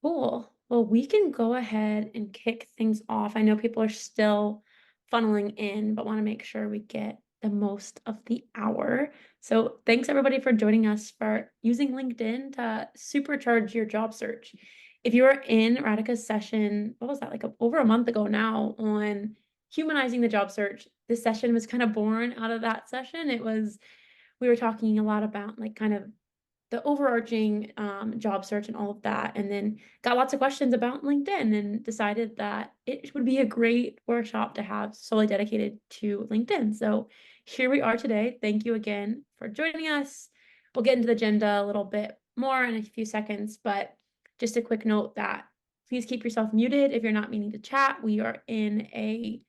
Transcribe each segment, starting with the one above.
Cool. Well, we can go ahead and kick things off. I know people are still funneling in, but want to make sure we get the most of the hour. So, thanks everybody for joining us for using LinkedIn to supercharge your job search. If you were in Radhika's session, what was that, like over a month ago now, on humanizing the job search, this session was kind of born out of that session. We were talking a lot about like kind of the overarching job search and all of that, and then got lots of questions about LinkedIn and decided that it would be a great workshop to have solely dedicated to LinkedIn. So here we are today. Thank you again for joining us. We'll get into the agenda a little bit more in a few seconds, but just a quick note that please keep yourself muted if you're not meaning to chat. We are in a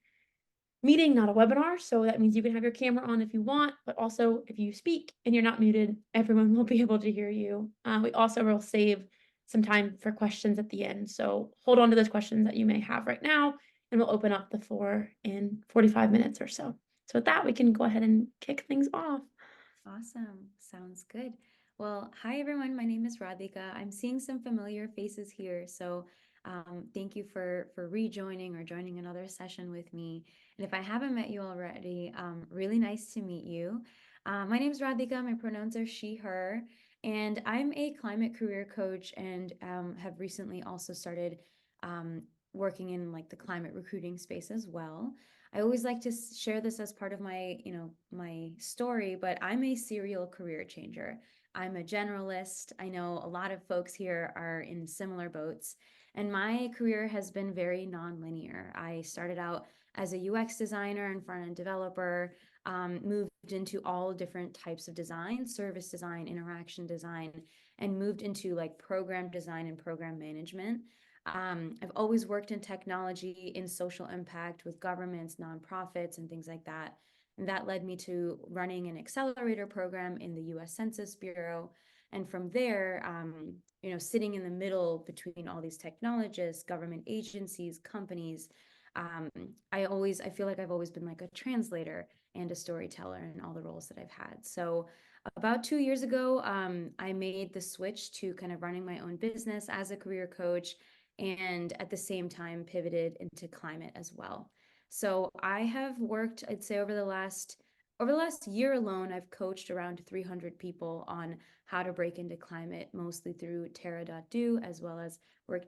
meeting, not a webinar. So that means you can have your camera on if you want, but also if you speak and you're not muted, everyone will be able to hear you. We also will save some time for questions at the end. So hold on to those questions that you may have right now, and we'll open up the floor in 45 minutes or so. So with that, we can go ahead and kick things off. Awesome. Sounds good. Well, hi everyone. My name is Radhika. I'm seeing some familiar faces here. So thank you for rejoining or joining another session with me. And if I haven't met you already, really nice to meet you. My name is Radhika. My pronouns are she, her. And I'm a climate career coach and have recently also started working in like the climate recruiting space as well. I always like to share this as part of my story, but I'm a serial career changer. I'm a generalist. I know a lot of folks here are in similar boats, and my career has been very nonlinear. I started out as a UX designer and front end developer, moved into all different types of design, service design, interaction design, and moved into like program design and program management. I've always worked in technology, in social impact with governments, nonprofits, and things like that. And that led me to running an accelerator program in the US Census Bureau. And from there, sitting in the middle between all these technologists, government agencies, companies, um, I feel like I've always been like a translator and a storyteller in all the roles that I've had. So about 2 years ago, I made the switch to kind of running my own business as a career coach and at the same time pivoted into climate as well. So I have worked, I'd say over the last year alone, I've coached around 300 people on how to break into climate, mostly through Terra.do, as well as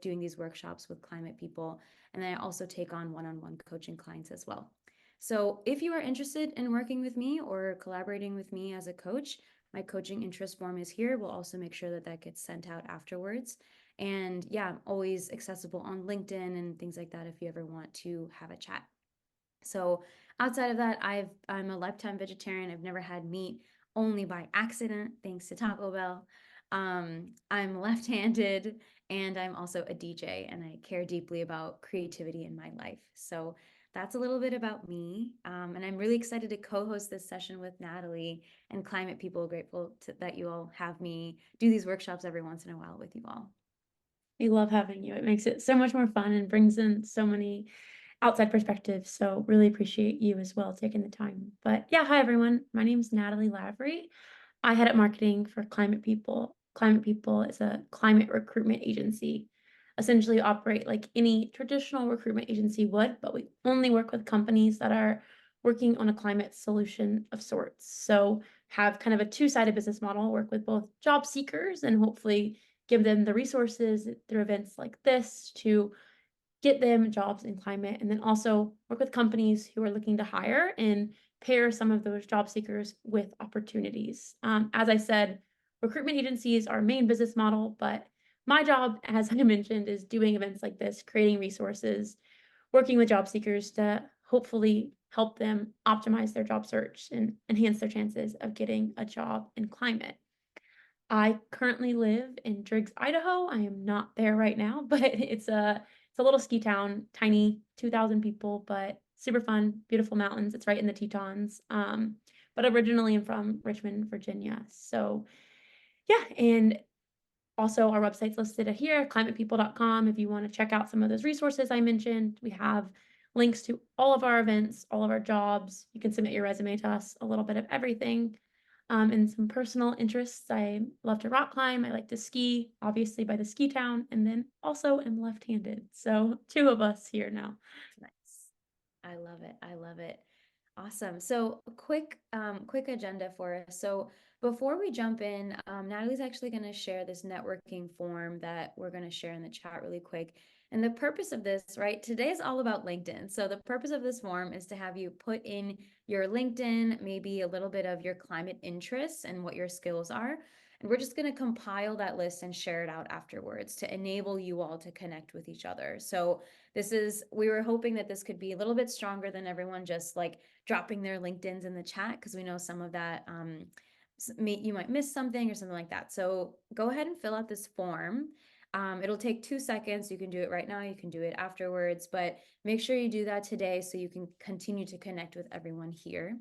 doing these workshops with climate people. And then I also take on one-on-one coaching clients as well. So if you are interested in working with me or collaborating with me as a coach, my coaching interest form is here. We'll also make sure that that gets sent out afterwards. And yeah, I'm always accessible on LinkedIn and things like that if you ever want to have a chat. So outside of that, I'm a lifetime vegetarian. I've never had meat, only by accident, thanks to Taco Bell. I'm left-handed and I'm also a DJ and I care deeply about creativity in my life. So that's a little bit about me. And I'm really excited to co-host this session with Natalie and Climate People. Grateful that you all have me do these workshops every once in a while with you all. We love having you. It makes it so much more fun and brings in so many outside perspectives. So really appreciate you as well taking the time. But yeah, hi everyone. My name is Natalie Lavery. I head up marketing for Climate People. Climate People is a climate recruitment agency. Essentially operate like any traditional recruitment agency would, but we only work with companies that are working on a climate solution of sorts. So have kind of a two-sided business model, work with both job seekers and hopefully give them the resources through events like this to get them jobs in climate, and then also work with companies who are looking to hire and pair some of those job seekers with opportunities. As I said, recruitment agencies are our main business model, but my job, as I mentioned, is doing events like this, creating resources, working with job seekers to hopefully help them optimize their job search and enhance their chances of getting a job in climate. I currently live in Driggs, Idaho. I am not there right now, but it's a little ski town, tiny, 2,000 people, but super fun, beautiful mountains. It's right in the Tetons. But originally I'm from Richmond, Virginia. So yeah, and also our website's listed here, climatepeople.com. If you want to check out some of those resources I mentioned, we have links to all of our events, all of our jobs. You can submit your resume to us, a little bit of everything. And some personal interests. I love to rock climb. I like to ski, obviously by the ski town, and then also am left-handed. So two of us here now. Nice. I love it. I love it. Awesome. So a quick agenda for us. So before we jump in, Natalie's actually going to share this networking form that we're going to share in the chat really quick. And the purpose of this, right? Today is all about LinkedIn. So the purpose of this form is to have you put in your LinkedIn, maybe a little bit of your climate interests and what your skills are. And we're just going to compile that list and share it out afterwards to enable you all to connect with each other. So we were hoping that this could be a little bit stronger than everyone just like dropping their LinkedIn's in the chat, because we know some of that you might miss something or something like that. So go ahead and fill out this form. It'll take 2 seconds. You can do it right now. You can do it afterwards, but make sure you do that today so you can continue to connect with everyone here.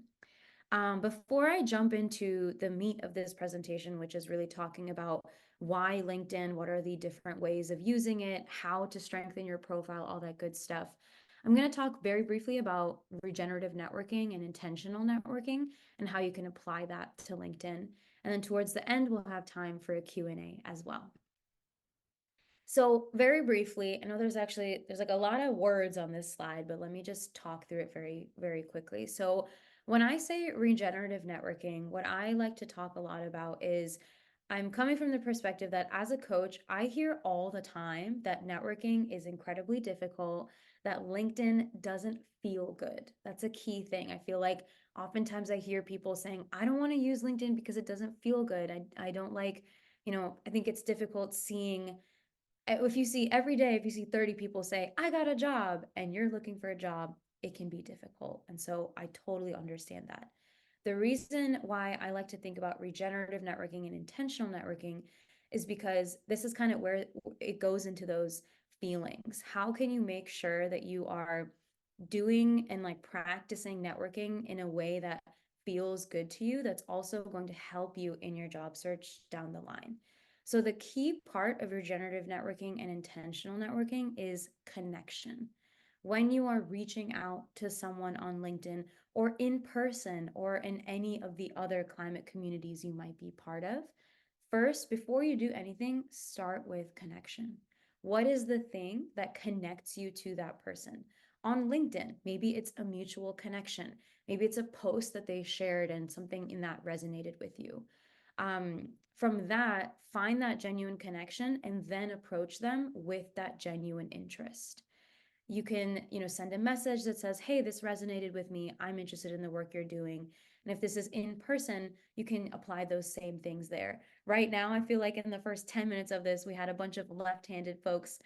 Before I jump into the meat of this presentation, which is really talking about why LinkedIn, what are the different ways of using it, how to strengthen your profile, all that good stuff, I'm going to talk very briefly about regenerative networking and intentional networking and how you can apply that to LinkedIn. And then towards the end, we'll have time for a Q&A as well. So very briefly, I know there's like a lot of words on this slide, but let me just talk through it very, very quickly. So when I say regenerative networking, what I like to talk a lot about is I'm coming from the perspective that as a coach, I hear all the time that networking is incredibly difficult, that LinkedIn doesn't feel good. That's a key thing. I feel like oftentimes I hear people saying, I don't want to use LinkedIn because it doesn't feel good. I don't like, I think it's difficult seeing if you see every day, if you see 30 people say, I got a job, and you're looking for a job, it can be difficult. And so I totally understand that. The reason why I like to think about regenerative networking and intentional networking is because this is kind of where it goes into those feelings. How can you make sure that you are doing and like practicing networking in a way that feels good to you, that's also going to help you in your job search down the line? So, the key part of regenerative networking and intentional networking is connection. When you are reaching out to someone on LinkedIn or in person or in any of the other climate communities you might be part of, first, before you do anything, start with connection. What is the thing that connects you to that person? On LinkedIn, maybe it's a mutual connection. Maybe it's a post that they shared and something in that resonated with you. From that, find that genuine connection and then approach them with that genuine interest. You can, send a message that says, hey, this resonated with me. I'm interested in the work you're doing. And if this is in person, you can apply those same things there. Right now, I feel like in the first 10 minutes of this, we had a bunch of left-handed folks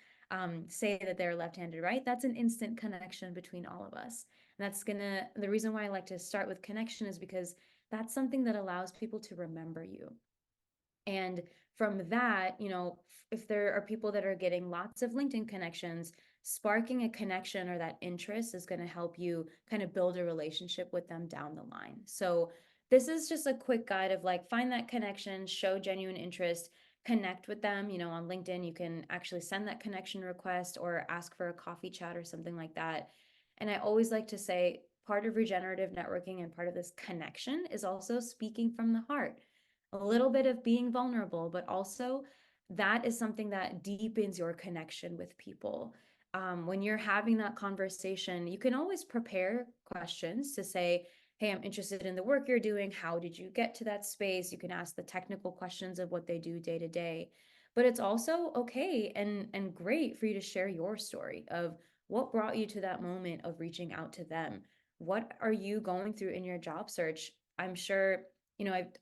say that they're left-handed, right? That's an instant connection between all of us. And the reason why I like to start with connection is because that's something that allows people to remember you. And from that, if there are people that are getting lots of LinkedIn connections, sparking a connection or that interest is going to help you kind of build a relationship with them down the line. So, this is just a quick guide of like find that connection, show genuine interest, connect with them. On LinkedIn, you can actually send that connection request or ask for a coffee chat or something like that. And I always like to say part of regenerative networking and part of this connection is also speaking from the heart, a little bit of being vulnerable, but also that is something that deepens your connection with people. When you're having that conversation, you can always prepare questions to say, hey, I'm interested in the work you're doing. How did you get to that space? You can ask the technical questions of what they do day to day. But it's also okay and great for you to share your story of what brought you to that moment of reaching out to them. What are you going through in your job search? I'm sure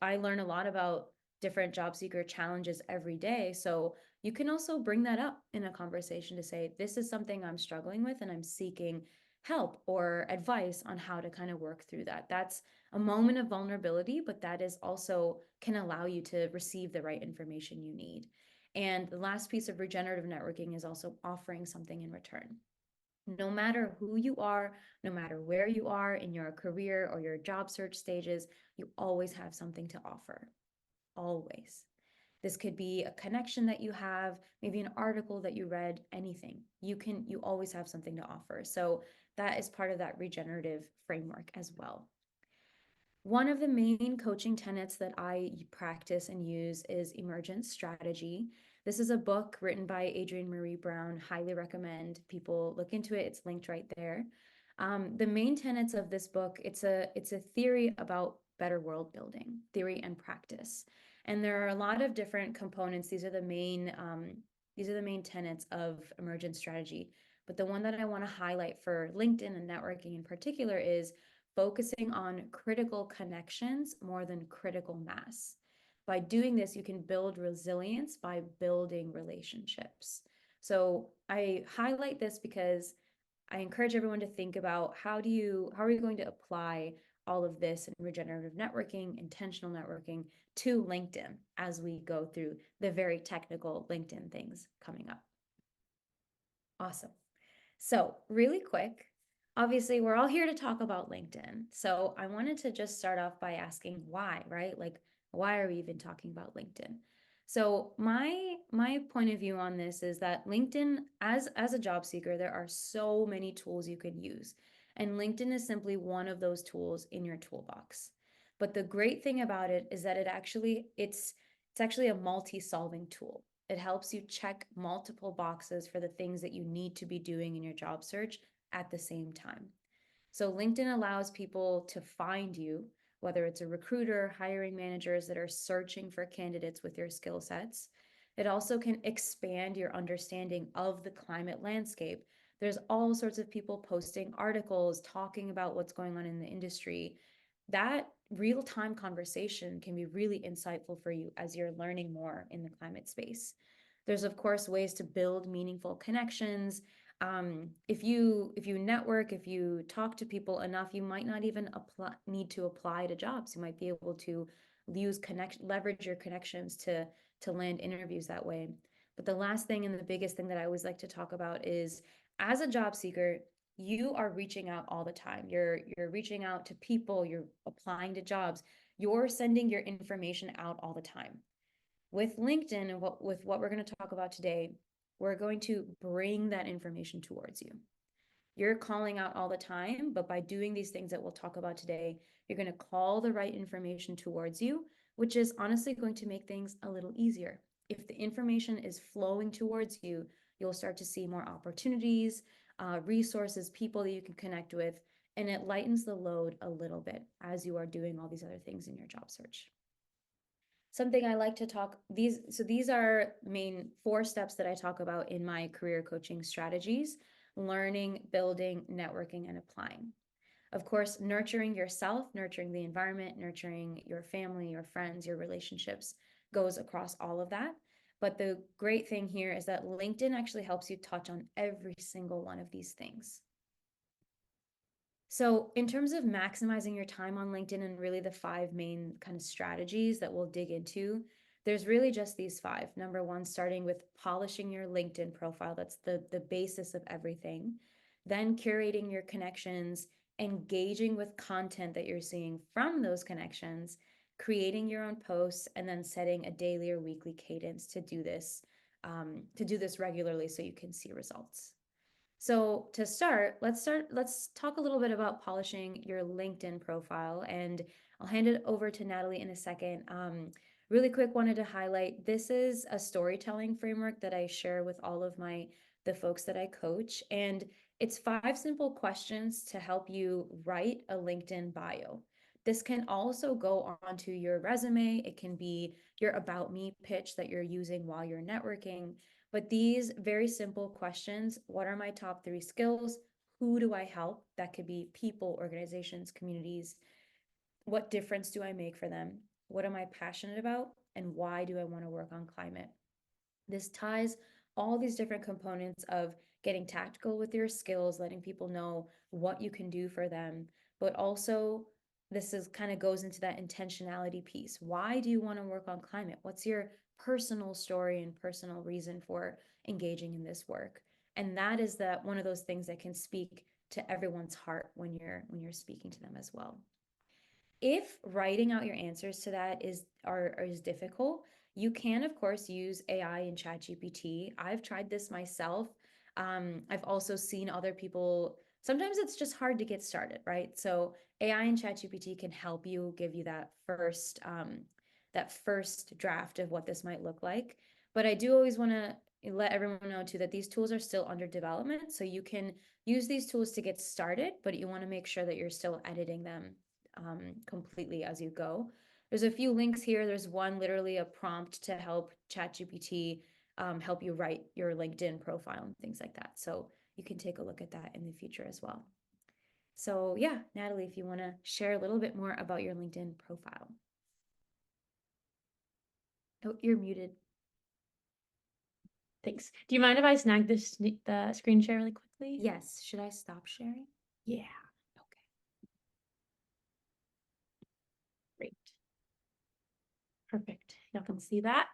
I learn a lot about different job seeker challenges every day. So you can also bring that up in a conversation to say, this is something I'm struggling with and I'm seeking help or advice on how to kind of work through that. That's a moment of vulnerability, but that is also can allow you to receive the right information you need. And the last piece of regenerative networking is also offering something in return. No matter who you are, no matter where you are in your career or your job search stages, you always have something to offer. Always. This could be a connection that you have, maybe an article that you read, anything. You always have something to offer. So that is part of that regenerative framework as well. One of the main coaching tenets that I practice and use is emergent strategy. This is a book written by Adrienne Marie Brown. Highly recommend people look into it. It's linked right there. The main tenets of this book, it's a theory about better world building, theory and practice. And there are a lot of different components. These are the main tenets of emergent strategy. But the one that I want to highlight for LinkedIn and networking in particular is focusing on critical connections more than critical mass. By doing this, you can build resilience by building relationships. So I highlight this because I encourage everyone to think about how are you going to apply all of this in regenerative networking, intentional networking to LinkedIn as we go through the very technical LinkedIn things coming up. Awesome. So, really quick, obviously, we're all here to talk about LinkedIn. So, I wanted to just start off by asking why, right? Like, why are we even talking about LinkedIn? So, my point of view on this is that LinkedIn, as a job seeker, there are so many tools you can use, and LinkedIn is simply one of those tools in your toolbox. But the great thing about it is that it's actually a multi-solving tool. It helps you check multiple boxes for the things that you need to be doing in your job search at the same time. So LinkedIn allows people to find you, whether it's a recruiter, hiring managers that are searching for candidates with your skill sets. It also can expand your understanding of the climate landscape. There's all sorts of people posting articles, talking about what's going on in the industry. That real-time conversation can be really insightful for you as you're learning more in the climate space. There's of course ways to build meaningful connections. If you network, if you talk to people enough, you might not even need to apply to jobs. You might be able to leverage your connections to land interviews that way. But the last thing and the biggest thing that I always like to talk about is, as a job seeker, you are reaching out all the time. You're reaching out to people, you're applying to jobs, you're sending your information out all the time. With LinkedIn and with what we're going to talk about today, we're going to bring that information towards you. You're calling out all the time, but by doing these things that we'll talk about today, you're going to call the right information towards you, which is honestly going to make things a little easier. If the information is flowing towards you, you'll start to see more opportunities, resources, people that you can connect with, and it lightens the load a little bit as you are doing all these other things in your job search. Something I like to talk these are main 4 steps that I talk about in my career coaching strategies: learning, building, networking, and applying. Of course, nurturing yourself, nurturing the environment, nurturing your family, your friends, your relationships goes across all of that. But the great thing here is that LinkedIn actually helps you touch on every single one of these things. So, in terms of maximizing your time on LinkedIn and really the 5 main kind of strategies that we'll dig into, there's really just these 5. Number 1, starting with polishing your LinkedIn profile. That's the basis of everything. Then curating your connections, engaging with content that you're seeing from those connections, creating your own posts, and then setting a daily or weekly cadence to do this regularly so you can see results. So to let's talk a little bit about polishing your LinkedIn profile, and I'll hand it over to Natalie in a second. Really quick, wanted to highlight, this is a storytelling framework that I share with all of the folks that I coach, and it's 5 simple questions to help you write a LinkedIn bio. This can also go onto your resume. It can be your about me pitch that you're using while you're networking. But these very simple questions: what are my top 3 skills? Who do I help? That could be people, organizations, communities. What difference do I make for them? What am I passionate about? And why do I want to work on climate? This ties all these different components of getting tactical with your skills, letting people know what you can do for them, but also this is kind of goes into that intentionality piece. Why do you want to work on climate? What's your personal story and personal reason for engaging in this work? And that is that one of those things that can speak to everyone's heart when you're speaking to them as well. If writing out your answers to that is difficult, you can of course use AI and ChatGPT. I've tried this myself. I've also seen other people sometimes it's just hard to get started, right? So AI and ChatGPT can help you, give you that first draft of what this might look like. But I do always want to let everyone know too that these tools are still under development. So you can use these tools to get started, but you want to make sure that you're still editing them completely as you go. There's a few links here. There's one literally a prompt to help ChatGPT help you write your LinkedIn profile and things like that. So you can take a look at that in the future as well. So yeah, Natalie, if you want to share a little bit more about your LinkedIn profile. Oh, you're muted. Thanks. Do you mind if I snag the screen share really quickly? Yes. Should I stop sharing? Yeah, Okay. great. Perfect. Y'all can see that.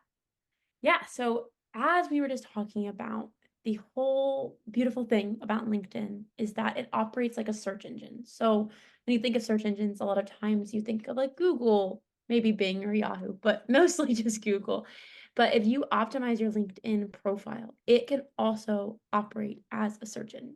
Yeah, so as we were just talking about, the whole beautiful thing about LinkedIn is that it operates like a search engine. So when you think of search engines, a lot of times you think of like Google, maybe Bing or Yahoo, but mostly just Google. But if you optimize your LinkedIn profile, it can also operate as a search engine.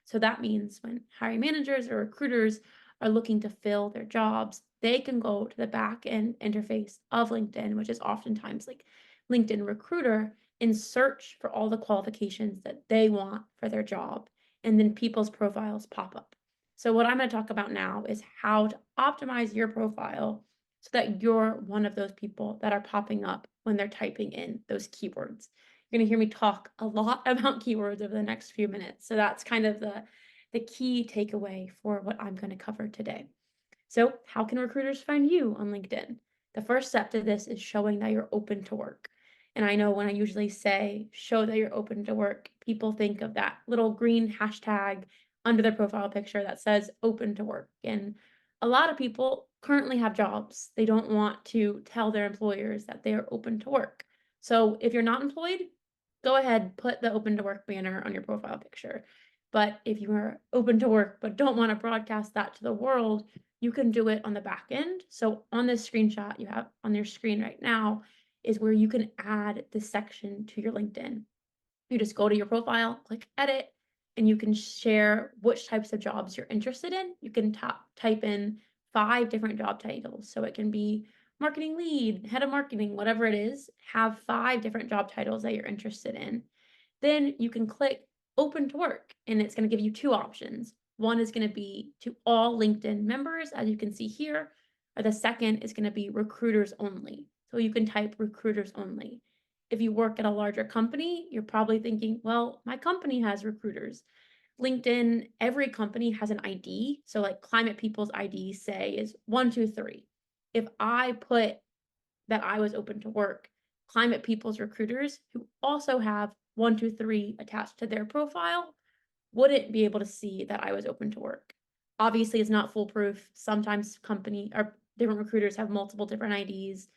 So that means when hiring managers or recruiters are looking to fill their jobs, they can go to the back end interface of LinkedIn, which is oftentimes like LinkedIn Recruiter, and search for all the qualifications that they want for their job. And then people's profiles pop up. So, what I'm going to talk about now is how to optimize your profile so that you're one of those people that are popping up when they're typing in those keywords. You're going to hear me talk a lot about keywords over the next few minutes. So, that's kind of the key takeaway for what I'm going to cover today. So, how can recruiters find you on LinkedIn? The first step to this is showing that you're open to work. And I know when I usually say show that you're open to work, people think of that little green hashtag under their profile picture that says open to work. And a lot of people currently have jobs. They don't want to tell their employers that they are open to work. So if you're not employed, go ahead, put the open to work banner on your profile picture. But if you are open to work but don't want to broadcast that to the world, you can do it on the back end. So on this screenshot you have on your screen right now is where you can add this section to your LinkedIn. You just go to your profile, click edit, and you can share which types of jobs you're interested in. You can type in 5 different job titles. So it can be marketing lead, head of marketing, whatever it is, have 5 different job titles that you're interested in. Then you can click open to work, and it's going to give you 2 options. One is going to be to all LinkedIn members, as you can see here, or the second is going to be recruiters only. So you can type recruiters only. If you work at a larger company, you're probably thinking, well, my company has recruiters. LinkedIn, every company has an ID. So, like Climate People's ID, say, is 123. If I put that I was open to work, Climate People's recruiters, who also have 123 attached to their profile, wouldn't be able to see that I was open to work. Obviously, it's not foolproof. Sometimes company or different recruiters have multiple different IDs,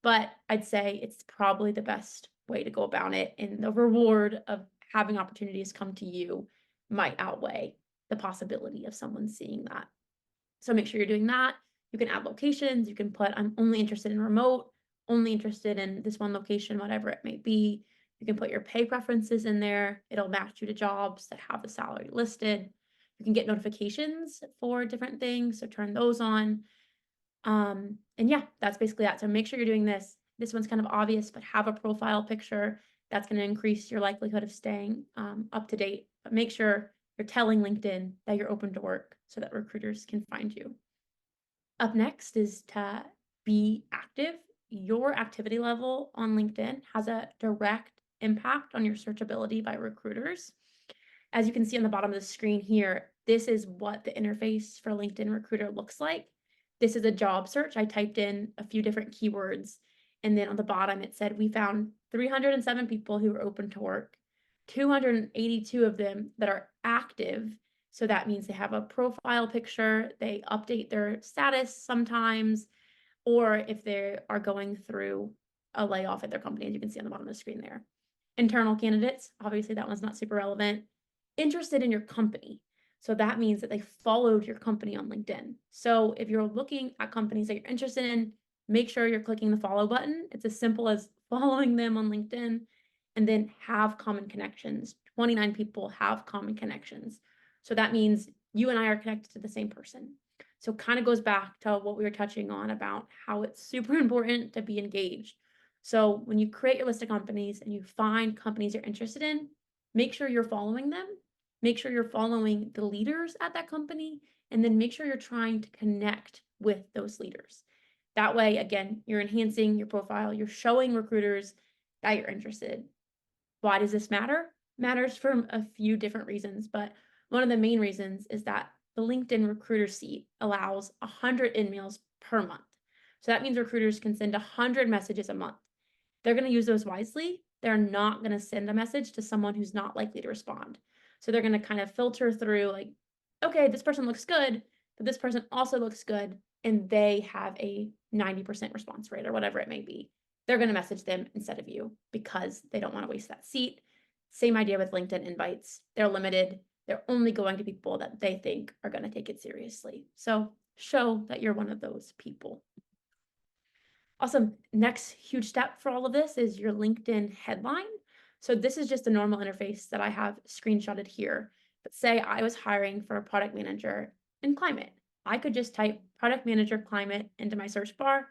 but I'd say it's probably the best way to go about it. And the reward of having opportunities come to you might outweigh the possibility of someone seeing that. So make sure you're doing that. You can add locations. You can put, I'm only interested in remote, only interested in this one location, whatever it may be. You can put your pay preferences in there. It'll match you to jobs that have the salary listed. You can get notifications for different things, so turn those on. And yeah, that's basically that. So make sure you're doing this. This one's kind of obvious, but have a profile picture. That's going to increase your likelihood of staying up to date. But make sure you're telling LinkedIn that you're open to work so that recruiters can find you. Up next is to be active. Your activity level on LinkedIn has a direct impact on your searchability by recruiters. As you can see on the bottom of the screen here, this is what the interface for LinkedIn Recruiter looks like. This is a job search. I typed in a few different keywords, and then on the bottom it said we found 307 people who are open to work, 282 of them that are active. So that means they have a profile picture, they update their status sometimes, or if they are going through a layoff at their company, as you can see on the bottom of the screen there. Internal candidates, obviously that one's not super relevant. Interested in your company. So that means that they followed your company on LinkedIn. So if you're looking at companies that you're interested in, make sure you're clicking the follow button. It's as simple as following them on LinkedIn, and then have common connections. 29 people have common connections. So that means you and I are connected to the same person. So kind of goes back to what we were touching on about how it's super important to be engaged. So when you create your list of companies and you find companies you're interested in, make sure you're following them, make sure you're following the leaders at that company, and then make sure you're trying to connect with those leaders. That way, again, you're enhancing your profile, you're showing recruiters that you're interested. Why does this matter? Matters for a few different reasons, but one of the main reasons is that the LinkedIn recruiter seat allows 100 emails per month. So that means recruiters can send 100 messages a month. They're going to use those wisely. They're not going to send a message to someone who's not likely to respond. So they're going to kind of filter through like, okay, this person looks good, but this person also looks good, and they have a 90% response rate or whatever it may be. They're going to message them instead of you because they don't want to waste that seat. Same idea with LinkedIn invites. They're limited. They're only going to people that they think are going to take it seriously. So show that you're one of those people. Awesome. Next huge step for all of this is your LinkedIn headline. So this is just a normal interface that I have screenshotted here. But say I was hiring for a product manager in climate. I could just type product manager climate into my search bar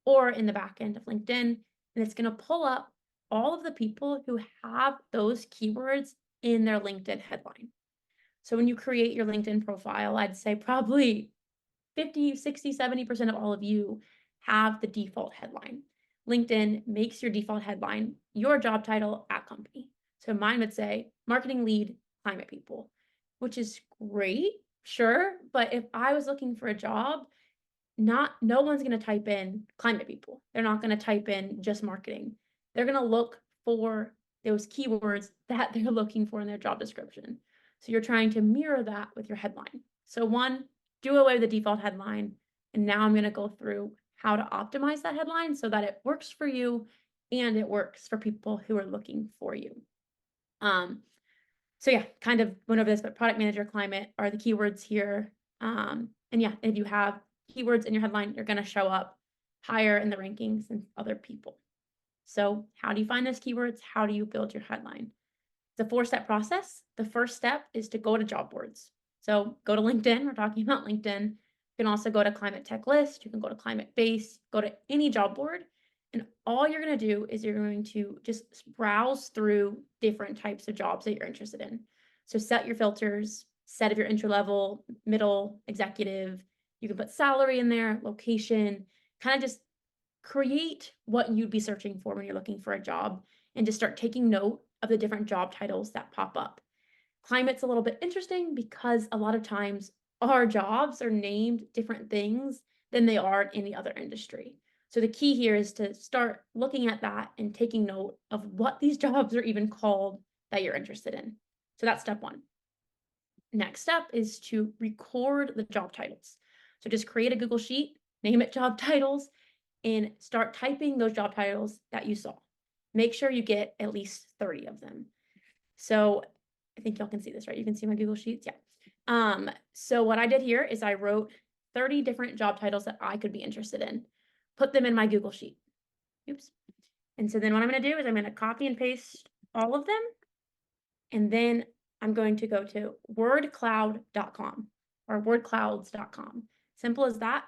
or in the back end of LinkedIn, and it's going to pull up all of the people who have those keywords in their LinkedIn headline. So when you create your LinkedIn profile, I'd say probably 50, 60, 70% of all of you have the default headline. LinkedIn makes your default headline your job title at company. So mine would say marketing lead climate people, which is great, sure. But if I was looking for a job, no one's going to type in climate people. They're not going to type in just marketing. They're going to look for those keywords that they're looking for in their job description. So you're trying to mirror that with your headline. So one, do away with the default headline. And now I'm going to go through how to optimize that headline so that it works for you and it works for people who are looking for you. So yeah, kind of went over this, but product manager climate are the keywords here. And yeah, if you have keywords in your headline, you're going to show up higher in the rankings than other people. So how do you find those keywords? How do you build your headline? It's a 4-step process. The first step is to go to job boards. So go to LinkedIn. We're talking about LinkedIn. You can also go to Climate Tech List. You can go to Climate Base, go to any job board. And all you're going to do is you're going to just browse through different types of jobs that you're interested in. So set your filters, set if you're entry level, middle, executive. You can put salary in there, location, kind of just create what you'd be searching for when you're looking for a job and just start taking note of the different job titles that pop up. Climate's a little bit interesting because a lot of times our jobs are named different things than they are in any other industry. So the key here is to start looking at that and taking note of what these jobs are even called that you're interested in. So that's step one. Next step is to record the job titles. So just create a Google Sheet, name it job titles, and start typing those job titles that you saw. Make sure you get at least 30 of them. So I think y'all can see this, right? You can see my Google Sheets. Yeah. So what I did here is I wrote 30 different job titles that I could be interested in, put them in my Google Sheet. Oops. And so then what I'm going to do is I'm going to copy and paste all of them. And then I'm going to go to wordcloud.com or wordclouds.com. Simple as that.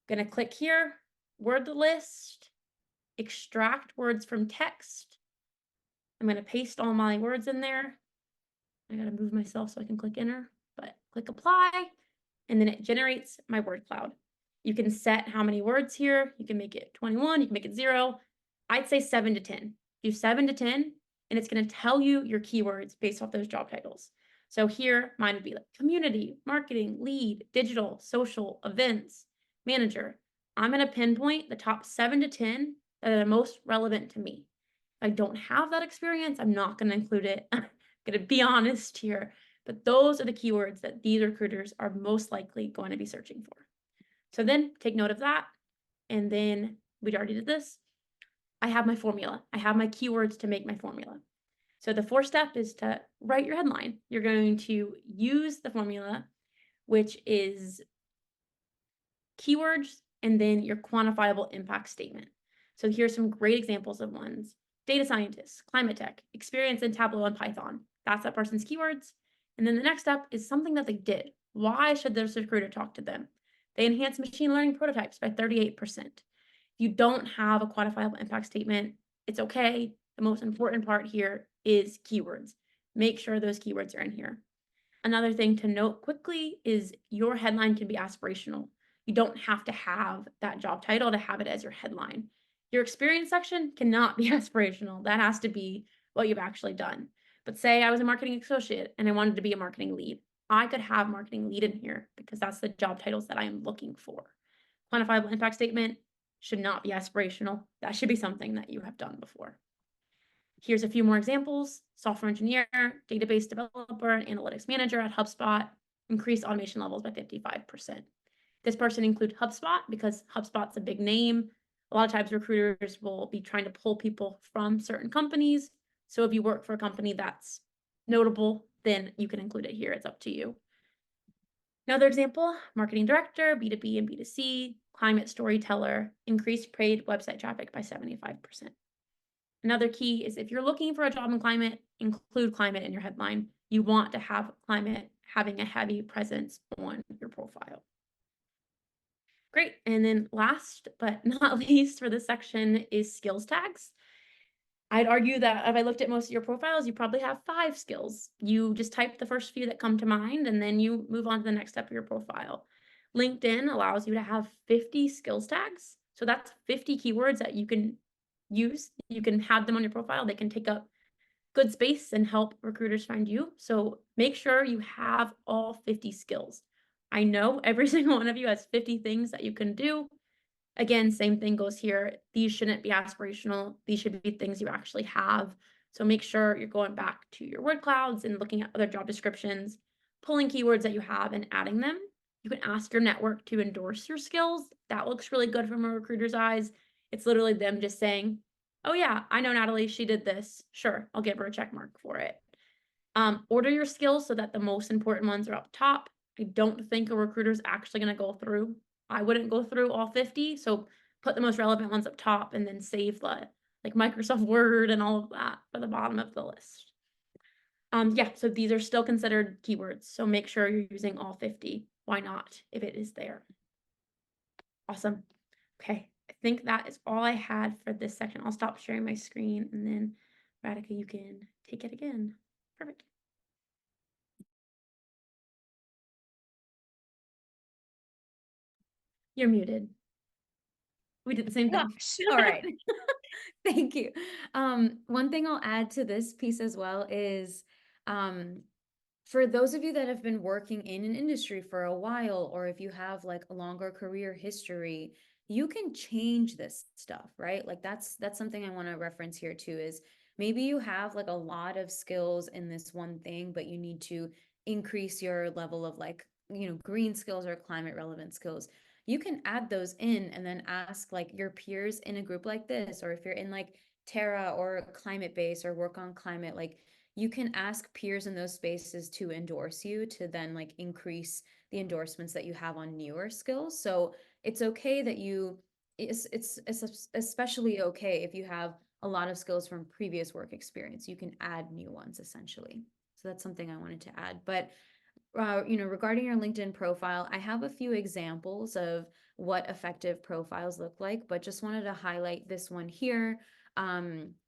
I'm going to click here, word the list, extract words from text. I'm going to paste all my words in there. I got to move myself so I can click enter, but click apply, and then it generates my word cloud. You can set how many words here. You can make it 21, you can make it 0. I'd say 7 to 10. Do 7 to 10, and it's going to tell you your keywords based off those job titles. So here, mine would be like community, marketing, lead, digital, social, events, manager. I'm going to pinpoint the top 7 to 10 that are the most relevant to me. If I don't have that experience, I'm not going to include it. I'm going to be honest here, but those are the keywords that these recruiters are most likely going to be searching for. So then take note of that. And then we already did this. I have my formula. I have my keywords to make my formula. So the 4th step is to write your headline. You're going to use the formula, which is keywords and then your quantifiable impact statement. So here's some great examples of ones. Data scientist, climate tech, experience in Tableau and Python. That's that person's keywords. And then the next step is something that they did. Why should this recruiter talk to them? They enhanced machine learning prototypes by 38%. If you don't have a quantifiable impact statement, it's okay. The most important part here is keywords. Make sure those keywords are in here. Another thing to note quickly is your headline can be aspirational. You don't have to have that job title to have it as your headline. Your experience section cannot be aspirational. That has to be what you've actually done. But say I was a marketing associate and I wanted to be a marketing lead. I could have marketing lead in here because that's the job titles that I am looking for. Quantifiable impact statement should not be aspirational. That should be something that you have done before. Here's a few more examples. Software engineer, database developer, and analytics manager at HubSpot increased automation levels by 55%. This person includes HubSpot because HubSpot's a big name. A lot of times recruiters will be trying to pull people from certain companies. So if you work for a company that's notable, then you can include it here. It's up to you. Another example, marketing director, B2B and B2C, climate storyteller, increased paid website traffic by 75%. Another key is if you're looking for a job in climate, include climate in your headline. You want to have climate having a heavy presence on your profile. Great. And then last but not least for this section is skills tags. I'd argue that if I looked at most of your profiles, you probably have 5 skills. You just type the first few that come to mind, and then you move on to the next step of your profile. LinkedIn allows you to have 50 skills tags. So that's 50 keywords that you can use. You can have them on your profile. They can take up good space and help recruiters find you. So make sure you have all 50 skills. I know every single one of you has 50 things that you can do. Again, same thing goes here. These shouldn't be aspirational. These should be things you actually have. So make sure you're going back to your word clouds and looking at other job descriptions, pulling keywords that you have and adding them. You can ask your network to endorse your skills. That looks really good from a recruiter's eyes. It's literally them just saying, oh yeah, I know Natalie, she did this. Sure, I'll give her a check mark for it. Order your skills so that the most important ones are up top. I don't think a recruiter's actually going to go through. I wouldn't go through all 50, so put the most relevant ones up top and then save the like Microsoft Word and all of that for the bottom of the list. Yeah, so these are still considered keywords, so make sure you're using all 50. Why not if it is there? Awesome. Okay, I think that is all I had for this section. I'll stop sharing my screen and then Radhika, you can take it again. Perfect. You're muted. We did the same thing. Gosh. All right. Thank you. One thing I'll add to this piece as well is for those of you that have been working in an industry for a while, or if you have like a longer career history, you can change this stuff, right? Like that's something I want to reference here too, is maybe you have like a lot of skills in this one thing, but you need to increase your level of like, green skills or climate relevant skills. You can add those in and then ask like your peers in a group like this, or if you're in like Terra or climate base or work on climate, like you can ask peers in those spaces to endorse you to then like increase the endorsements that you have on newer skills. So it's okay that it's especially okay if you have a lot of skills from previous work experience. You can add new ones essentially. So that's something I wanted to add. But regarding your LinkedIn profile, I have a few examples of what effective profiles look like, but just wanted to highlight this one here.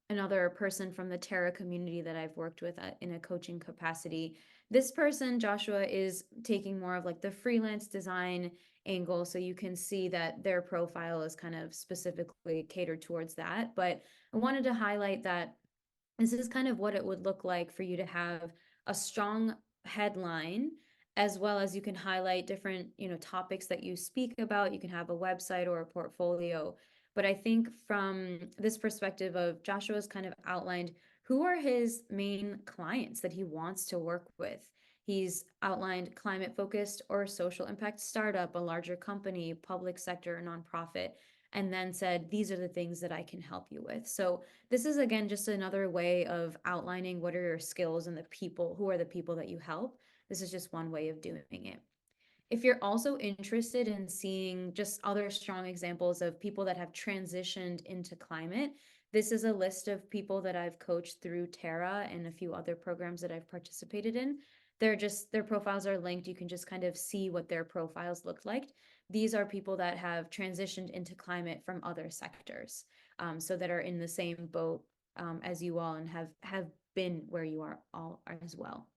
Another person from the Terra community that I've worked with in a coaching capacity. This person, Joshua, is taking more of like the freelance design angle. So you can see that their profile is kind of specifically catered towards that. But I wanted to highlight that this is kind of what it would look like for you to have a strong headline, as well as you can highlight different topics that you speak about. You can have a website or a portfolio. But I think from this perspective of Joshua's kind of outlined who are his main clients that he wants to work with. He's outlined climate focused or social impact startup, a larger company, public sector, nonprofit, and then said, these are the things that I can help you with. So this is again just another way of outlining what are your skills and the people, who are the people that you help. This is just one way of doing it. If you're also interested in seeing just other strong examples of people that have transitioned into climate, this is a list of people that I've coached through Terra and a few other programs that I've participated in. their profiles are linked. You can just kind of see what their profiles look like. These are people that have transitioned into climate from other sectors, so that are in the same boat as you all, and have been where you are all as well.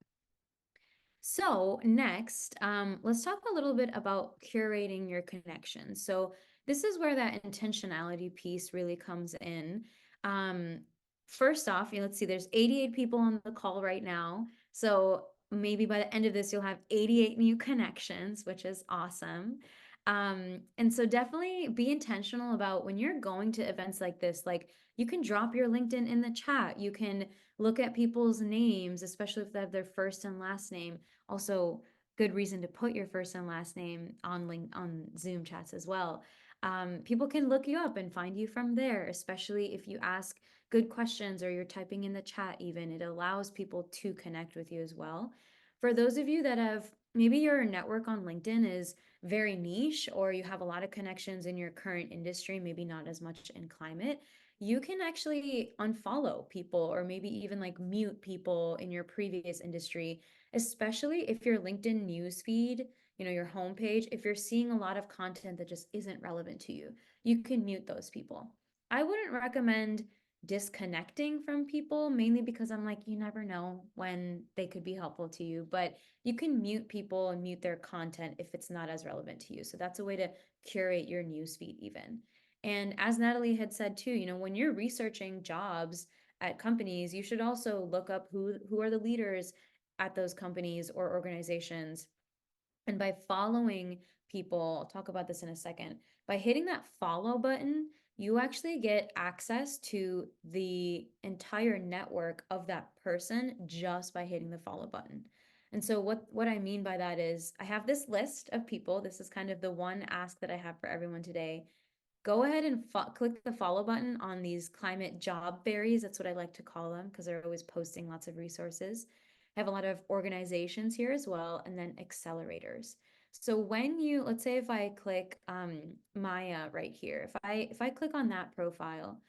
So next, let's talk a little bit about curating your connections. So this is where that intentionality piece really comes in. Um, First off, let's see, there's 88 people on the call right now. So maybe by the end of this, you'll have 88 new connections, which is awesome. And so definitely be intentional about when you're going to events like this. Like, you can drop your LinkedIn in the chat. You can look at people's names, especially if they have their first and last name. Also, good reason to put your first and last name on on Zoom chats as well. People can look you up and find you from there, especially if you ask good questions or you're typing in the chat. Even it allows people to connect with you as well. For those of you that have, maybe your network on LinkedIn is very niche, or you have a lot of connections in your current industry, maybe not as much in climate, you can actually unfollow people, or maybe even like mute people in your previous industry, especially if your LinkedIn newsfeed, your homepage, if you're seeing a lot of content that just isn't relevant to you, you can mute those people. I wouldn't recommend disconnecting from people, mainly because I'm like, you never know when they could be helpful to you, but you can mute people and mute their content if it's not as relevant to you. So that's a way to curate your newsfeed even. And as Natalie had said too, when you're researching jobs at companies, you should also look up who are the leaders at those companies or organizations. And by following people, I'll talk about this in a second, by hitting that follow button, you actually get access to the entire network of that person just by hitting the follow button. And so what I mean by that is, I have this list of people. This is kind of the one ask that I have for everyone today. Go ahead and click the follow button on these climate job berries. That's what I like to call them, because they're always posting lots of resources. I have a lot of organizations here as well, and then accelerators. So when you, let's say if I click Maya right here, if I click on that profile,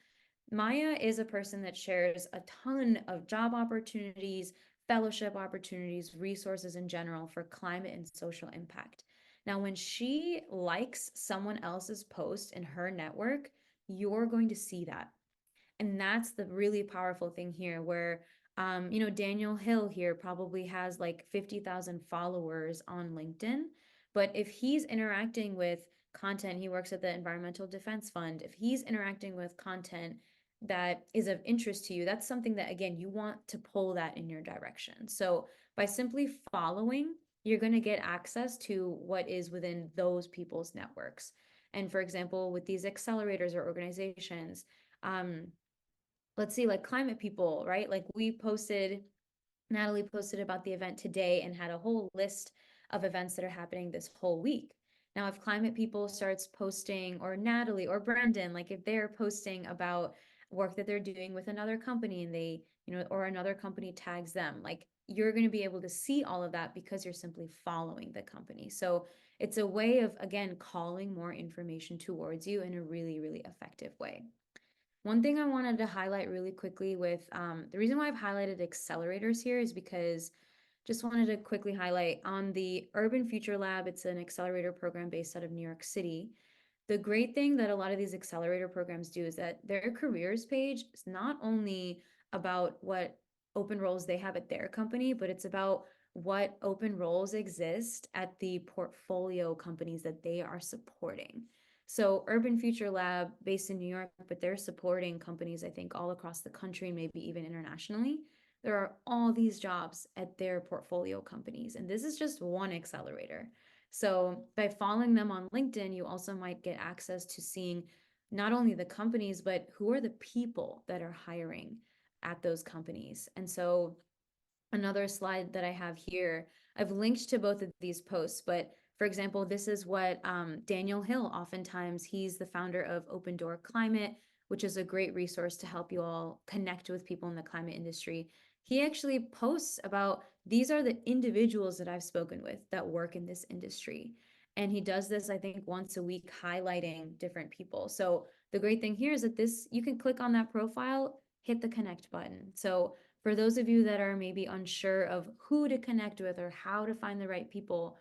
Maya is a person that shares a ton of job opportunities, fellowship opportunities, resources in general for climate and social impact. Now, when she likes someone else's post in her network, you're going to see that. And that's the really powerful thing here, where Daniel Hill here probably has like 50,000 followers on LinkedIn. But if he's interacting with content, he works at the Environmental Defense Fund. If he's interacting with content that is of interest to you, that's something that, again, you want to pull that in your direction. So by simply following, you're going to get access to what is within those people's networks. And for example, with these accelerators or organizations, let's see, like climate people, right? Like Natalie posted about the event today and had a whole list of events that are happening this whole week. Now, if climate people starts posting, or Natalie or Brendan, like if they're posting about work that they're doing with another company, and they, or another company tags them, like you're going to be able to see all of that because you're simply following the company. So it's a way of, again, calling more information towards you in a really, really effective way. One thing I wanted to highlight really quickly with the reason why I've highlighted accelerators here is because just wanted to quickly highlight on the Urban Future Lab. It's an accelerator program based out of New York City. The great thing that a lot of these accelerator programs do is that their careers page is not only about what open roles they have at their company, but it's about what open roles exist at the portfolio companies that they are supporting. So Urban Future Lab, based in New York, but they're supporting companies, I think, all across the country, maybe even internationally. There are all these jobs at their portfolio companies, and this is just one accelerator. So by following them on LinkedIn, you also might get access to seeing not only the companies, but who are the people that are hiring at those companies. And so another slide that I have here, I've linked to both of these posts, but for example, this is what Daniel Hill, oftentimes, he's the founder of Open Door Climate, which is a great resource to help you all connect with people in the climate industry. He actually posts about, these are the individuals that I've spoken with that work in this industry. And he does this, I think, once a week, highlighting different people. So the great thing here is that you can click on that profile, hit the connect button. So for those of you that are maybe unsure of who to connect with or how to find the right people,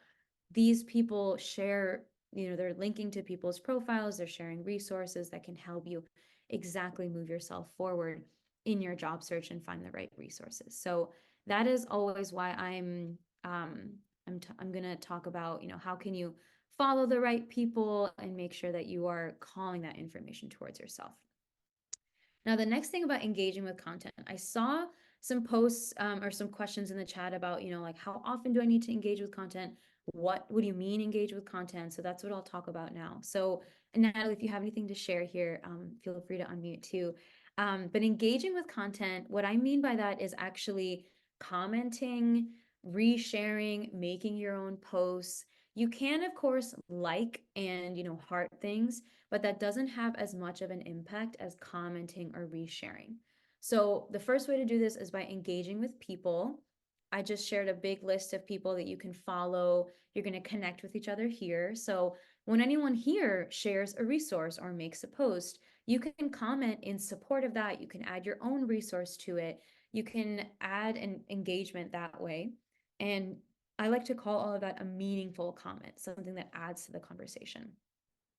these people share, they're linking to people's profiles, they're sharing resources that can help you exactly move yourself forward in your job search and find the right resources. So that is always why I'm going to talk about, how can you follow the right people and make sure that you are calling that information towards yourself. Now, the next thing about engaging with content, I saw some posts or some questions in the chat about, like how often do I need to engage with content? What do you mean engage with content? So that's what I'll talk about now. So Natalie, if you have anything to share here, feel free to unmute too. But engaging with content, what I mean by that is actually commenting, resharing, making your own posts. You can, of course, like and, heart things, but that doesn't have as much of an impact as commenting or resharing. So the first way to do this is by engaging with people. I just shared a big list of people that you can follow. You're going to connect with each other here. So when anyone here shares a resource or makes a post, you can comment in support of that. You can add your own resource to it. You can add an engagement that way. And I like to call all of that a meaningful comment, something that adds to the conversation.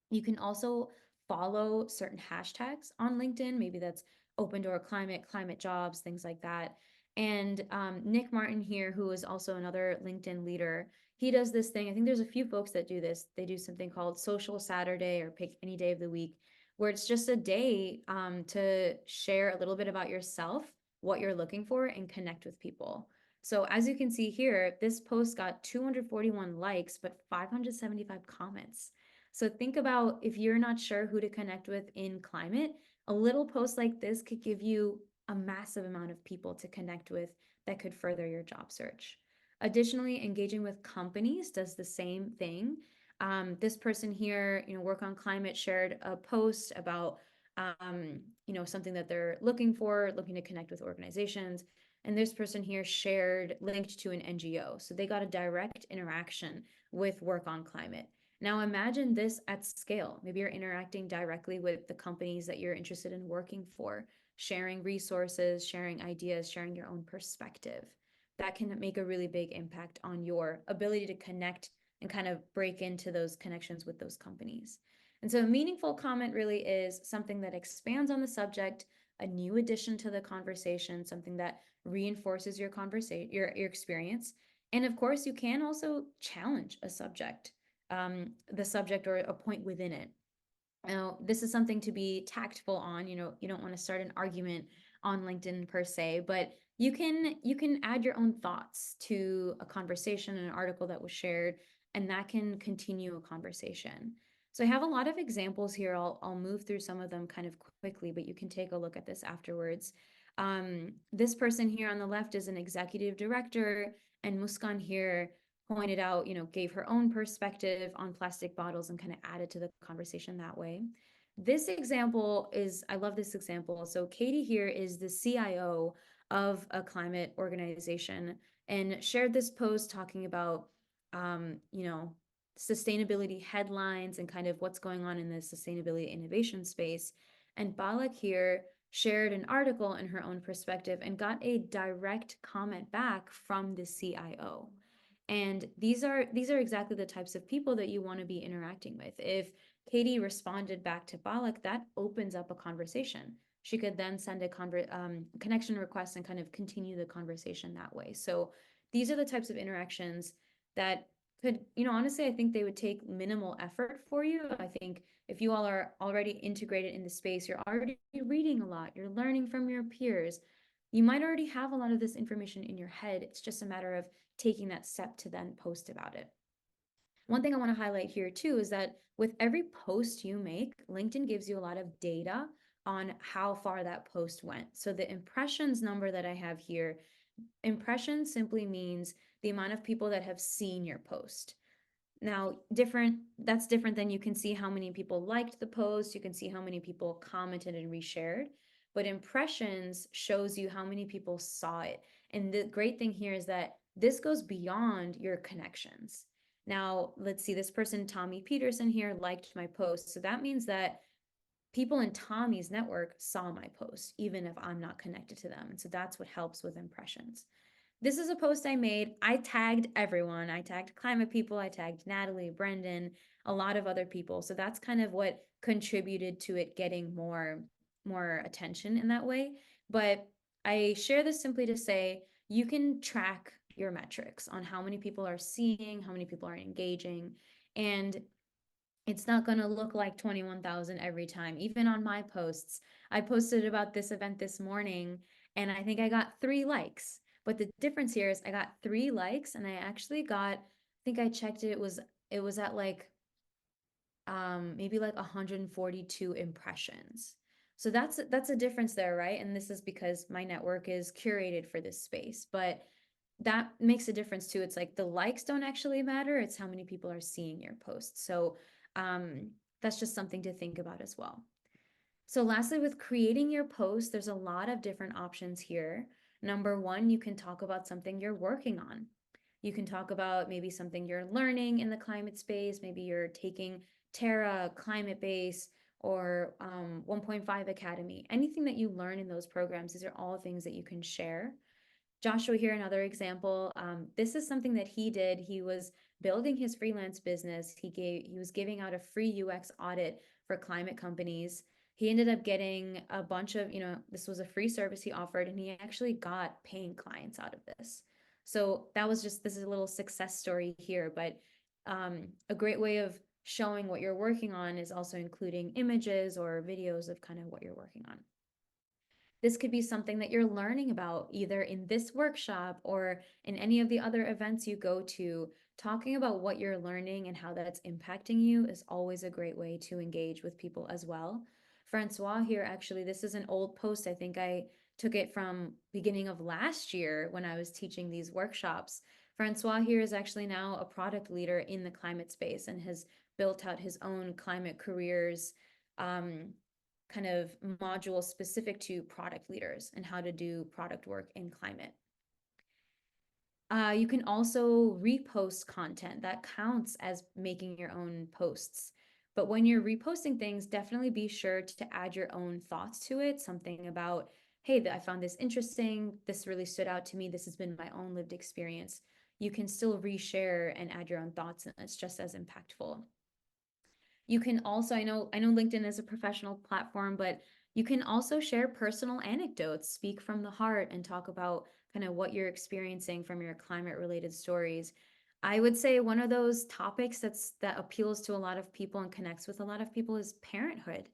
You can also follow certain hashtags on LinkedIn. Maybe that's open door climate, climate jobs, things like that. And Nick Martin here, who is also another LinkedIn leader, he does this thing. I think there's a few folks that do this. They do something called Social Saturday or pick any day of the week, where it's just a day to share a little bit about yourself, what you're looking for, and connect with people. So as you can see here, this post got 241 likes, but 575 comments. So think about if you're not sure who to connect with in climate, a little post like this could give you a massive amount of people to connect with that could further your job search. Additionally, engaging with companies does the same thing. This person here, Work on Climate shared a post about, something that they're looking for, looking to connect with organizations. And this person here shared, linked to an NGO. So they got a direct interaction with Work on Climate. Now imagine this at scale. Maybe you're interacting directly with the companies that you're interested in working for, sharing resources, sharing ideas, sharing your own perspective. That can make a really big impact on your ability to connect and kind of break into those connections with those companies. And so a meaningful comment really is something that expands on the subject, a new addition to the conversation, something that reinforces your conversation, your experience. And of course, you can also challenge a subject, the subject or a point within it. Now, this is something to be tactful on. You don't want to start an argument on LinkedIn per se, but you can add your own thoughts to a conversation, an article that was shared, and that can continue a conversation. So I have a lot of examples here. I'll move through some of them kind of quickly, but you can take a look at this afterwards. This person here on the left is an executive director, and Muskan here pointed out, gave her own perspective on plastic bottles and kind of added to the conversation that way. This example is, I love this example. So Katie here is the CIO of a climate organization and shared this post talking about, sustainability headlines and kind of what's going on in the sustainability innovation space. And Balak here shared an article in her own perspective and got a direct comment back from the CIO. And these are exactly the types of people that you want to be interacting with. If Katie responded back to Balak, that opens up a conversation. She could then send a connection request and kind of continue the conversation that way. So these are the types of interactions that could, honestly, I think they would take minimal effort for you. I think if you all are already integrated in the space, you're already reading a lot, you're learning from your peers, you might already have a lot of this information in your head. It's just a matter of taking that step to then post about it. One thing I want to highlight here too is that with every post you make, LinkedIn gives you a lot of data on how far that post went. So the impressions number that I have here, impressions simply means the amount of people that have seen your post. Now, that's different than you can see how many people liked the post, you can see how many people commented and reshared, but impressions shows you how many people saw it. And the great thing here is that this goes beyond your connections. Now, let's see, this person, Tommy Peterson here, liked my post. So that means that people in Tommy's network saw my post, even if I'm not connected to them. And so that's what helps with impressions. This is a post I made. I tagged everyone. I tagged climate people. I tagged Natalie, Brendan, a lot of other people. So that's kind of what contributed to it getting more attention in that way. But I share this simply to say you can track your metrics on how many people are seeing, how many people are engaging, and it's not going to look like 21,000 every time. Even on my posts, I posted about this event this morning and I think I got 3 likes. But the difference here is I got 3 likes and I actually got, I think I checked it, it was at like maybe like 142 impressions. So that's a difference there, right? And this is because my network is curated for this space. But that makes a difference too. It's like the likes don't actually matter, it's how many people are seeing your posts. So that's just something to think about as well. So lastly, with creating your post, there's a lot of different options here. Number one, you can talk about something you're working on. You can talk about maybe something you're learning in the climate space. Maybe you're taking Terra, Climate Base, or 1.5 Academy. Anything that you learn in those programs, these are all things that you can share. Joshua here, another example. This is something that he did. He was building his freelance business. He was giving out a free UX audit for climate companies. He ended up getting a bunch of, this was a free service he offered, and he actually got paying clients out of this. So this is a little success story here, but a great way of showing what you're working on is also including images or videos of kind of what you're working on. This could be something that you're learning about either in this workshop or in any of the other events you go to. Talking about what you're learning and how that's impacting you is always a great way to engage with people as well. Francois here, actually, this is an old post. I think I took it from beginning of last year when I was teaching these workshops. Francois here is actually now a product leader in the climate space and has built out his own climate careers kind of module specific to product leaders and how to do product work in climate. You can also repost content that counts as making your own posts. But when you're reposting things, definitely be sure to add your own thoughts to it. Something about, hey, I found this interesting. This really stood out to me. This has been my own lived experience. You can still reshare and add your own thoughts, and it's just as impactful. You can also, I know LinkedIn is a professional platform, but you can also share personal anecdotes, speak from the heart, and talk about kind of what you're experiencing from your climate related stories. I would say one of those topics that appeals to a lot of people and connects with a lot of people is parenthood.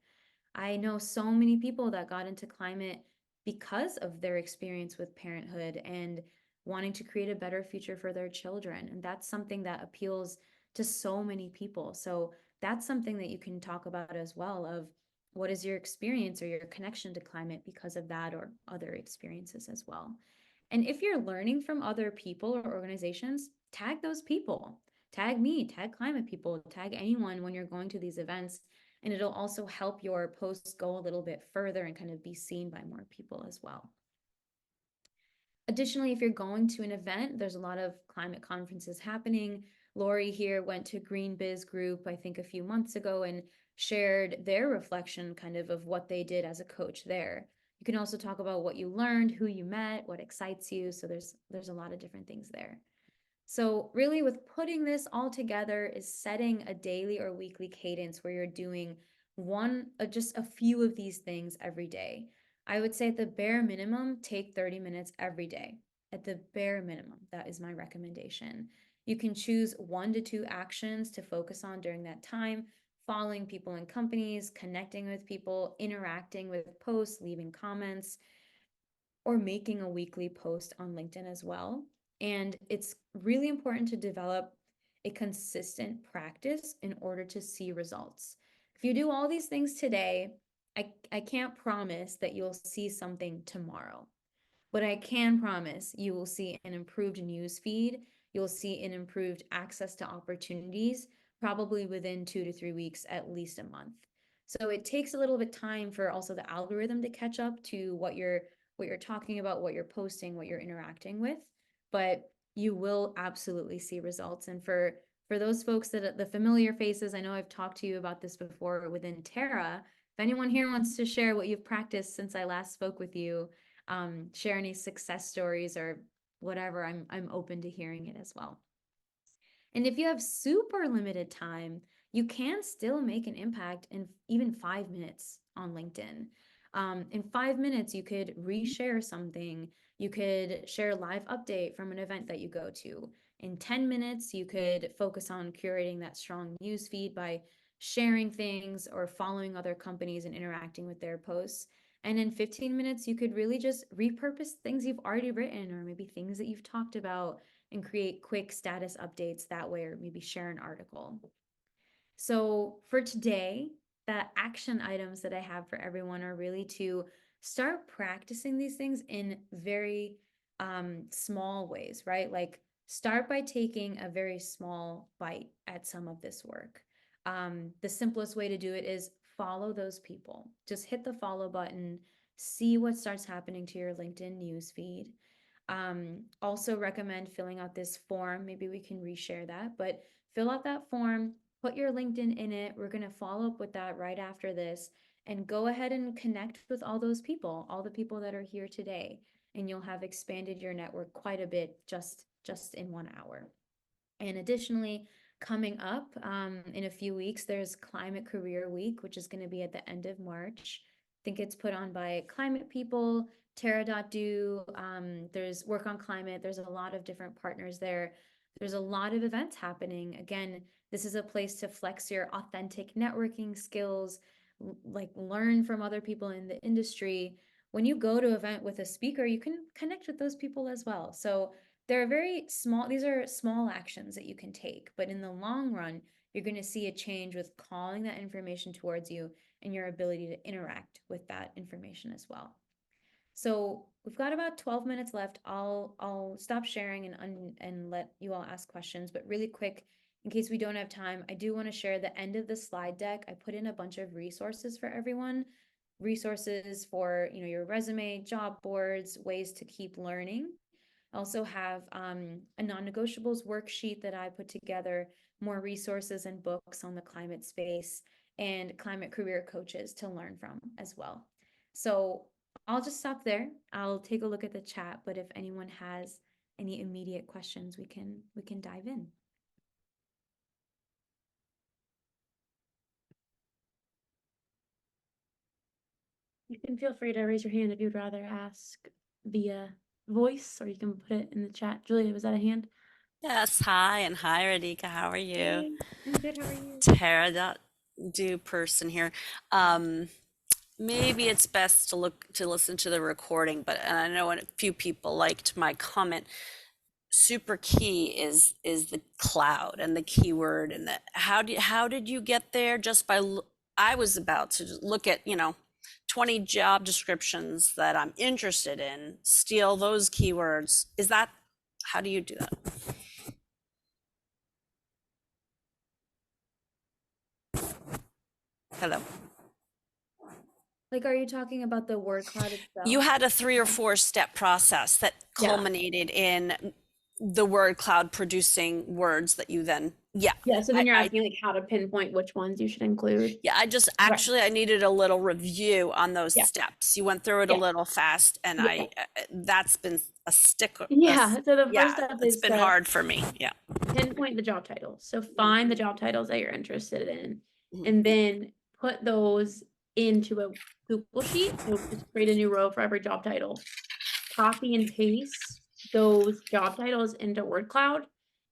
I know so many people that got into climate because of their experience with parenthood and wanting to create a better future for their children. And that's something that appeals to so many people. So that's something that you can talk about as well of what is your experience or your connection to climate because of that or other experiences as well. And if you're learning from other people or organizations, tag those people. Tag me, tag climate people, tag anyone when you're going to these events. And it'll also help your posts go a little bit further and kind of be seen by more people as well. Additionally, if you're going to an event, there's a lot of climate conferences happening. Lori here went to Green Biz Group, I think a few months ago, and shared their reflection kind of what they did as a coach there. You can also talk about what you learned, who you met, what excites you. So there's a lot of different things there. So really with putting this all together is setting a daily or weekly cadence where you're doing just a few of these things every day. I would say at the bare minimum, take 30 minutes every day. At the bare minimum, that is my recommendation. You can choose 1 to 2 actions to focus on during that time, following people in companies, connecting with people, interacting with posts, leaving comments, or making a weekly post on LinkedIn as well. And it's really important to develop a consistent practice in order to see results. If you do all these things today, I can't promise that you'll see something tomorrow. But I can promise you will see an improved news feed. You'll see an improved access to opportunities, probably within 2 to 3 weeks, at least a month. So it takes a little bit time for also the algorithm to catch up to what you're talking about, what you're posting, what you're interacting with, but you will absolutely see results. And for those folks that the familiar faces, I know I've talked to you about this before within Terra, if anyone here wants to share what you've practiced since I last spoke with you, share any success stories or whatever, I'm open to hearing it as well. And if you have super limited time, you can still make an impact in even 5 minutes on LinkedIn. In 5 minutes, you could reshare something. You could share a live update from an event that you go to. In 10 minutes, you could focus on curating that strong news feed by sharing things or following other companies and interacting with their posts. And in 15 minutes, you could really just repurpose things you've already written or maybe things that you've talked about and create quick status updates that way, or maybe share an article. So for today, the action items that I have for everyone are really to start practicing these things in very small ways, right? Like start by taking a very small bite at some of this work. The simplest way to do it is follow those people. Just hit the follow button, see what starts happening to your LinkedIn newsfeed. Also recommend filling out this form. Maybe we can reshare that, but fill out that form, put your LinkedIn in it. We're going to follow up with that right after this and go ahead and connect with all those people, all the people that are here today, and you'll have expanded your network quite a bit just in 1 hour. And additionally, coming up in a few weeks, there's Climate Career Week, which is going to be at the end of March. I think it's put on by Climate People, Terra.do. There's Work on Climate. There's a lot of different partners there. There's a lot of events happening. Again, this is a place to flex your authentic networking skills, like learn from other people in the industry. When you go to an event with a speaker, you can connect with those people as well. So they're very small, these are small actions that you can take, but in the long run, you're going to see a change with calling that information towards you and your ability to interact with that information as well. So we've got about 12 minutes left. I'll stop sharing and let you all ask questions, but really quick, in case we don't have time, I do want to share the end of the slide deck. I put in a bunch of resources for everyone. Resources for, your resume, job boards, ways to keep learning. I also have a non-negotiables worksheet that I put together, more resources and books on the climate space, and climate career coaches to learn from as well. So I'll just stop there. I'll take a look at the chat, but if anyone has any immediate questions, we can dive in. You can feel free to raise your hand if you'd rather ask via voice, or you can put it in the chat. Julia, was that a hand? Yes, hi, and hi, Radhika. How are you? Hey, I'm good. How are you? Terra.do person here. Maybe it's best to listen to the recording, but and I know a few people liked my comment. Super key is the cloud and the keyword and the how did you get there? Just by I was about to look at 20 job descriptions that I'm interested in, steal those keywords. How do you do that? Hello. Like, are you talking about the word cloud itself? You had a 3 or 4 step process that culminated in the word cloud producing words that you then, Yeah, so then you're asking like how to pinpoint which ones you should include. Yeah, I needed a little review on those steps. You went through it a little fast, and that's been a sticker. Yeah, so the first step it's is been hard for me. Yeah. pinpoint the job titles. So find the job titles that you're interested in, and then put those into a Google sheet. So just create a new row for every job title. Copy and paste those job titles into word cloud,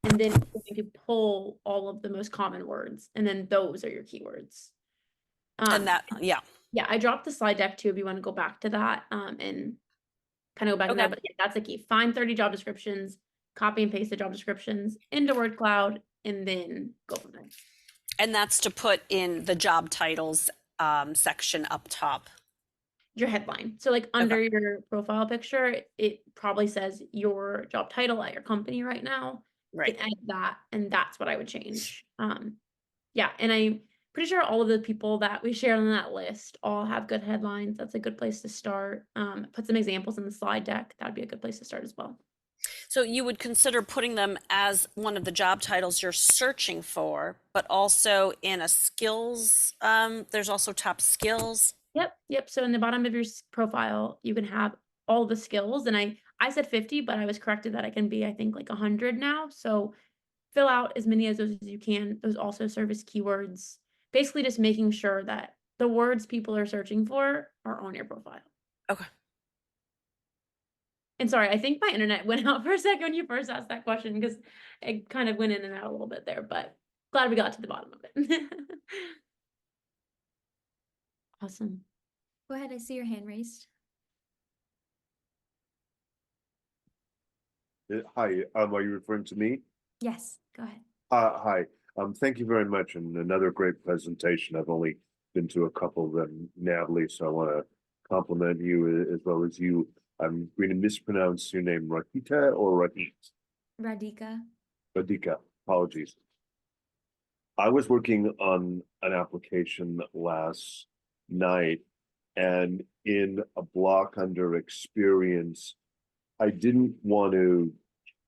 and then it's going to pull all of the most common words, and then those are your keywords. And yeah, I dropped the slide deck too if you want to go back to that and kind of go back in there. But yeah, that's the key. Find 30 job descriptions, copy and paste the job descriptions into word cloud, and then go from there. And that's to put in the job titles section up top. Your headline. So like under your profile picture, it probably says your job title at your company right now. Right. You can edit that, and that's what I would change. Yeah, and I'm pretty sure all of the people that we shared on that list all have good headlines. That's a good place to start. Put some examples in the slide deck. That would be a good place to start as well. So you would consider putting them as one of the job titles you're searching for, but also in a skills, there's also top skills. Yep, yep. So in the bottom of your profile, you can have all the skills. And I said 50, but I was corrected that I can be, I think, like 100 now. So fill out as many of those as you can. Those also serve as keywords. Basically, just making sure that the words people are searching for are on your profile. Okay. And sorry, I think my internet went out for a second when you first asked that question because it kind of went in and out a little bit there, but glad we got to the bottom of it. Awesome. Go ahead, I see your hand raised. Hi, are you referring to me? Yes, go ahead. Hi, thank you very much, and another great presentation. I've only been to a couple of them, Natalie, so I want to compliment you as well as you. I'm going to mispronounce your name, Rakita or Rakit? Radhika. Radhika, apologies. I was working on an application last night, and in a block under experience, I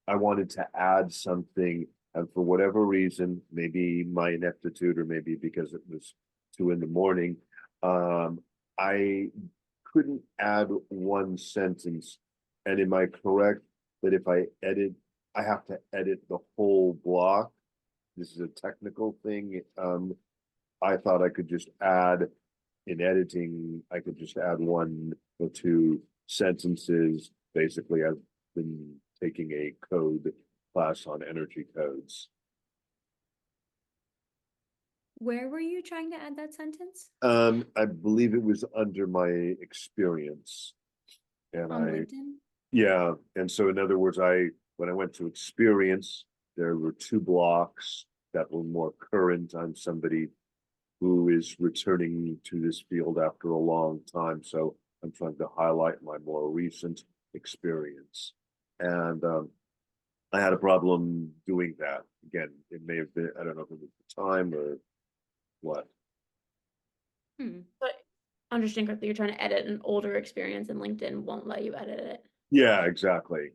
wanted to add something, and for whatever reason, maybe my ineptitude or maybe because it was 2 a.m, I couldn't add one sentence. And am I correct that if I have to edit the whole block? This is a technical thing. I thought I could just add, in editing, I could just add 1 or 2 sentences. Basically, I've been taking a code class on energy codes. Where were you trying to add that sentence? I believe it was under my experience. And On LinkedIn? yeah, and so in other words, when I went to experience, there were 2 blocks that were more current. I'm somebody who is returning to this field after a long time, so I'm trying to highlight my more recent experience. And I had a problem doing that. Again, it may have been, I don't know if it was the time or what. But understand correctly, you're trying to edit an older experience and LinkedIn won't let you edit it. Yeah, exactly.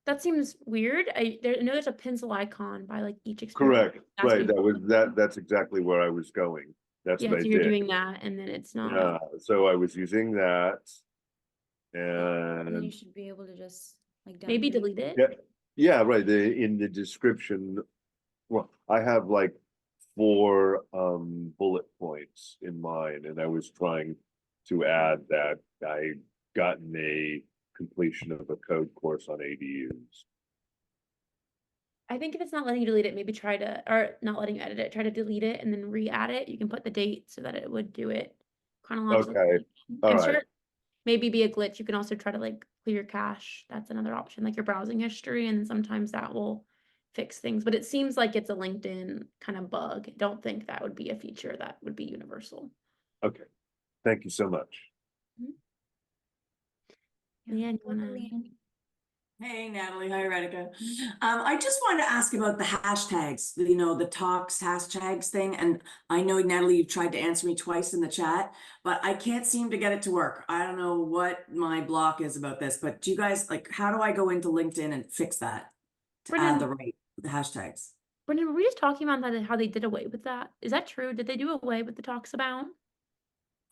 That seems weird. I know there's a pencil icon by like each experience. Correct. That's Right. what That's exactly where I was going. That's yeah, what I so you're did. doing that and then it's not. Yeah, so I was using that. And you And should be able to just like Maybe downgrade. delete it. yeah, yeah, right. In the description, well, I have like 4 bullet points in mine, and I was trying to add that I gotten a completion of a code course on ADUs. I think if it's not letting you delete it, maybe try to, or not letting you edit it, try to delete it and then re-add it. You can put the date so that it would do it chronologically. Okay, all I'm right. sure maybe be a glitch. You can also try to like clear cache. That's another option, like your browsing history, and sometimes that will fix things. But it seems like it's a LinkedIn kind of bug. Don't think that would be a feature that would be universal. Okay, thank you so much. Yeah, you Go ahead, wanna- Leanne. Hey, Natalie. Hi, Radhika. I just wanted to ask about the hashtags, the talks hashtags thing. And I know, Natalie, you've tried to answer me twice in the chat, but I can't seem to get it to work. I don't know what my block is about this, but do you guys, like, how do I go into LinkedIn and fix that to add the hashtags? Brendan, were we just talking about that, how they did away with that? Is that true? Did they do away with the talks about?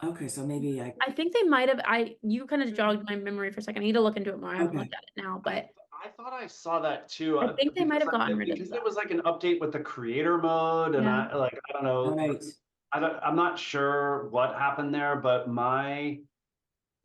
Okay, so maybe I think they might have. You kind of jogged my memory for a second. I need to look into it more. I haven't Okay. looked at it now, but I thought I saw that too. I think they might have because gotten rid of because that. there was like an update with the creator mode, and Yeah. I don't know. All right. I'm not sure what happened there, but Mine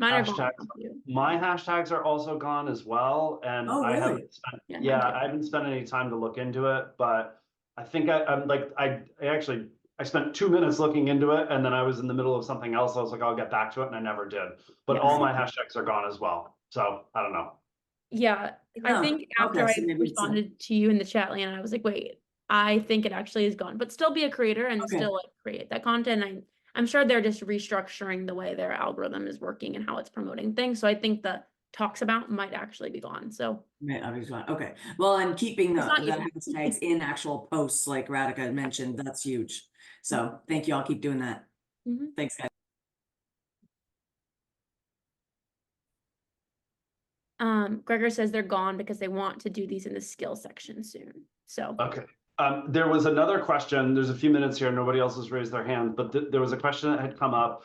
are gone hashtags, now, too. my hashtags are also gone as well, and Oh, I really? haven't spent, Yeah, mine yeah, too. I haven't spent any time to look into it, but I think I'm like I actually I spent 2 minutes looking into it, and then I was in the middle of something else. I was like, I'll get back to it, and I never did. But Yeah. all my hashtags are gone as well, so I don't know. Yeah, I Oh, think after okay, I so maybe it's responded to you in the chat, Leanna, I was like, wait, I think it actually is gone, but still be a creator and Okay. still like create that content. I'm sure they're just restructuring the way their algorithm is working and how it's promoting things. So I think the talks about might actually be gone. So Right, obviously, okay. Well, and keeping It's not the easy. hashtags in actual posts like Radhika mentioned, that's huge. So thank you. I'll keep doing that. Mhm. Thanks, guys. Gregor says they're gone because they want to do these in the skill section soon. So Okay. There was another question. There's a few minutes here. Nobody else has raised their hand, but there was a question that had come up.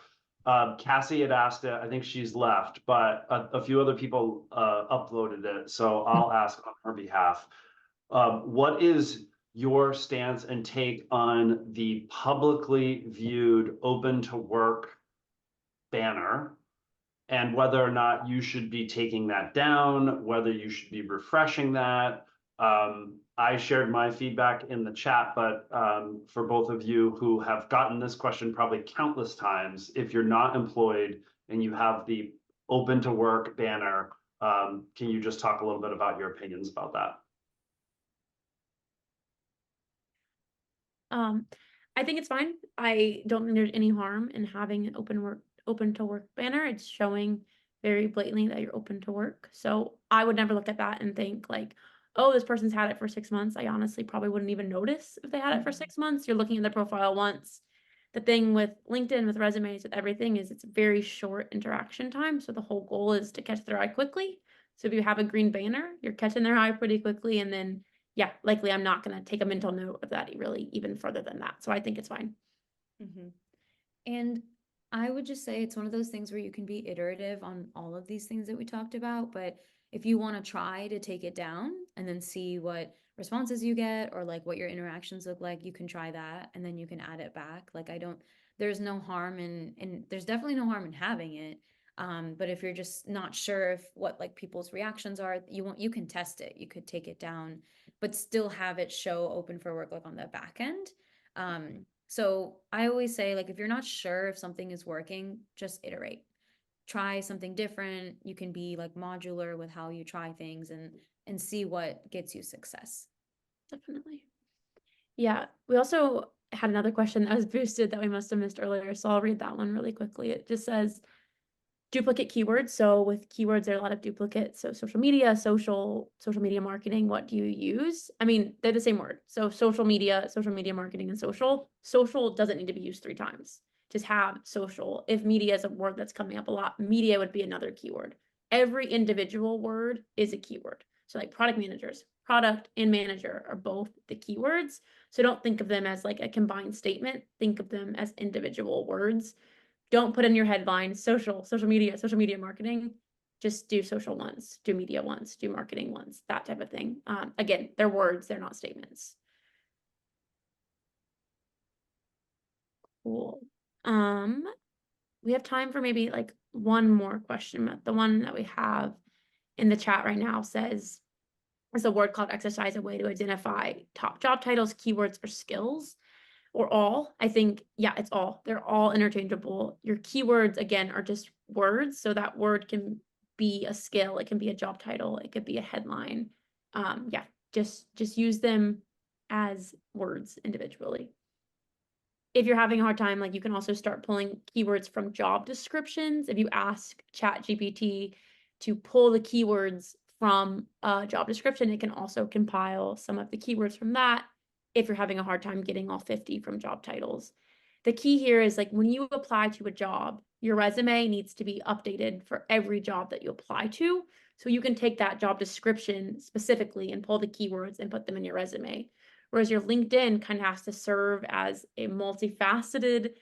Cassie had asked it. I think she's left, but a few other people uploaded it. So I'll ask on her behalf. What is your stance and take on the publicly viewed open to work banner? And whether or not you should be taking that down, whether you should be refreshing that. I shared my feedback in the chat, but for both of you who have gotten this question probably countless times, if you're not employed and you have the open to work banner, can you just talk a little bit about your opinions about that? I think it's fine. I don't think there's any harm in having an open to work banner. It's showing very blatantly that you're open to work. So I would never look at that and think like, oh, this person's had it for 6 months. I honestly probably wouldn't even notice if they had it for 6 months. You're looking at their profile once. The thing with LinkedIn, with resumes, with everything is it's very short interaction time. So the whole goal is to catch their eye quickly. So if you have a green banner, you're catching their eye pretty quickly, and then yeah, likely I'm not going to take a mental note of that really even further than that. So I think it's fine. Mm-hmm. And I would just say it's one of those things where you can be iterative on all of these things that we talked about. But if you want to try to take it down and then see what responses you get or like what your interactions look like, you can try that and then you can add it back. Like there's no harm in there's definitely no harm in having it. But if you're just not sure if what like people's reactions are, you can test it. You could take it down, but still have it show open for work like on the back end. So I always say, like, if you're not sure if something is working, just iterate. Try something different. You can be like modular with how you try things and see what gets you success. Definitely. Yeah. We also had another question that was boosted that we must have missed earlier. So I'll read that one really quickly. It just says duplicate keywords. So with keywords, there are a lot of duplicates. So social media, social media marketing, what do you use? I mean, they're the same word. So social media marketing, and social. Social doesn't need to be used 3 times. Just have social. If media is a word that's coming up a lot, media would be another keyword. Every individual word is a keyword. So like product managers, product and manager are both the keywords. So don't think of them as like a combined statement. Think of them as individual words. Don't put in your headline social media marketing. Just do social once, do media once, do marketing once, that type of thing. Again, they're words, they're not statements. Cool. We have time for maybe like one more question. But the one that we have in the chat right now says, is a word called exercise a way to identify top job titles, keywords, or skills? Or all? I think, yeah, it's all. They're all interchangeable. Your keywords, again, are just words. So that word can be a skill. It can be a job title. It could be a headline. Yeah, just use them as words individually. If you're having a hard time, like you can also start pulling keywords from job descriptions. If you ask ChatGPT to pull the keywords from a job description, it can also compile some of the keywords from that if you're having a hard time getting all 50 from job titles. The key here is like when you apply to a job, your resume needs to be updated for every job that you apply to. So you can take that job description specifically and pull the keywords and put them in your resume. Whereas your LinkedIn kind of has to serve as a multifaceted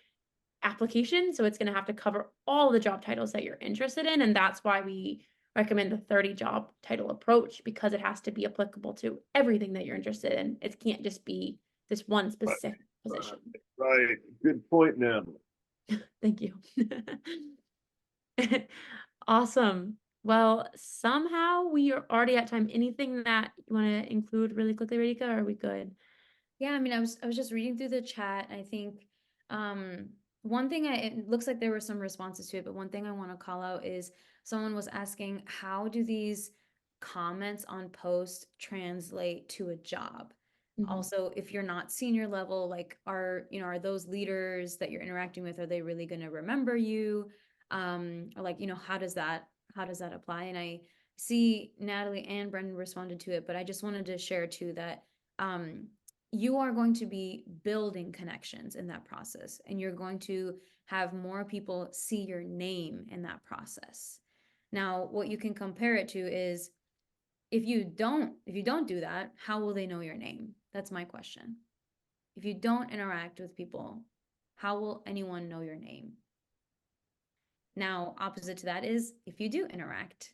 application. So it's going to have to cover all the job titles that you're interested in. And that's why we recommend the 30 job title approach, because it has to be applicable to everything that you're interested in. It can't just be this one specific position. Right. Good point, now. Thank you. Awesome. Well, somehow we are already at time. Anything that you want to include really quickly, Radhika, or are we good? Yeah, I mean, I was just reading through the chat. I think one thing it looks like there were some responses to it, but one thing I want to call out is someone was asking, how do these comments on post translate to a job? Also, if you're not senior level, like are those leaders that you're interacting with, are they really going to remember you? Or like, how does that apply? And I see Natalie and Brendan responded to it, but I just wanted to share too that you are going to be building connections in that process, and you're going to have more people see your name in that process. Now, what you can compare it to is if you don't do that, how will they know your name? That's my question. If you don't interact with people, how will anyone know your name? Now, opposite to that is if you do interact,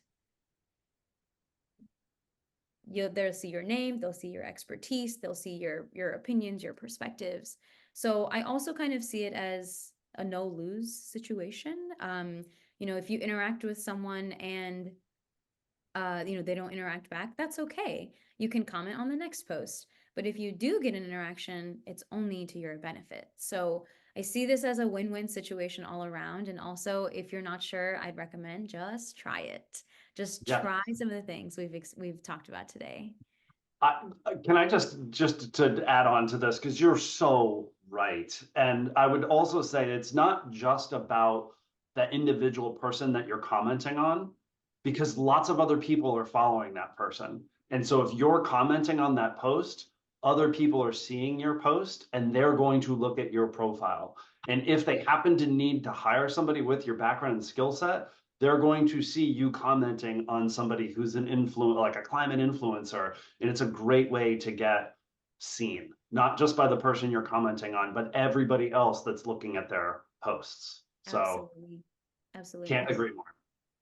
they'll see your name, they'll see your expertise, they'll see your opinions, your perspectives. So I also kind of see it as a no-lose situation. If you interact with someone and they don't interact back, that's okay. You can comment on the next post. But if you do get an interaction, it's only to your benefit. So I see this as a win-win situation all around. And also, if you're not sure, I'd recommend just try it. Just Yeah. try some of the things we've talked about today. Can I just to add on to this, because you're so right. And I would also say it's not just about the individual person that you're commenting on, because lots of other people are following that person. And so if you're commenting on that post, other people are seeing your post and they're going to look at your profile. And if they happen to need to hire somebody with your background and skill set, they're going to see you commenting on somebody who's an influencer, like a climate influencer. And it's a great way to get seen, not just by the person you're commenting on, but everybody else that's looking at their posts. So Absolutely. Can't agree more.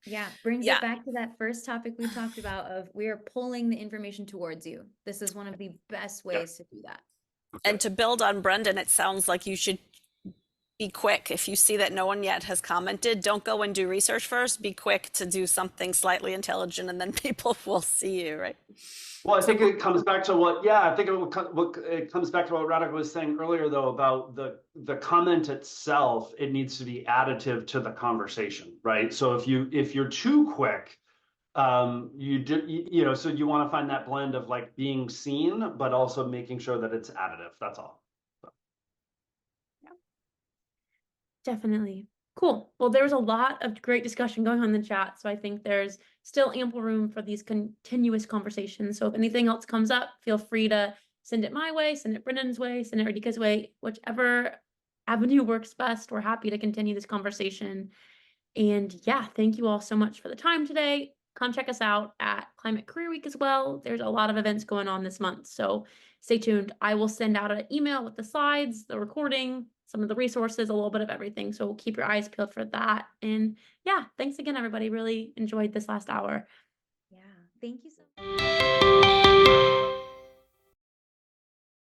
Yeah, brings Yeah. it back to that first topic we talked about of we are pulling the information towards you. This is one of the best ways to do that. And to build on Brendan, it sounds like you should be quick. If you see that no one yet has commented, don't go and do research first. Be quick to do something slightly intelligent, and then people will see you, right? Well, I think it comes back to it comes back to what Radhika was saying earlier, though, about the comment itself. It needs to be additive to the conversation, right? So if you're too quick, so you want to find that blend of like being seen, but also making sure that it's additive. That's all. Definitely. Cool. Well, there was a lot of great discussion going on in the chat, so I think there's still ample room for these continuous conversations. So if anything else comes up, feel free to send it my way, send it Brendan's way, send it Radhika's way, whichever avenue works best. We're happy to continue this conversation. And yeah, thank you all so much for the time today. Come check us out at Climate Career Week as well. There's a lot of events going on this month, so stay tuned. I will send out an email with the slides, the recording, some of the resources, a little bit of everything. So keep your eyes peeled for that. And yeah, thanks again, everybody. Really enjoyed this last hour. Yeah, thank you so much.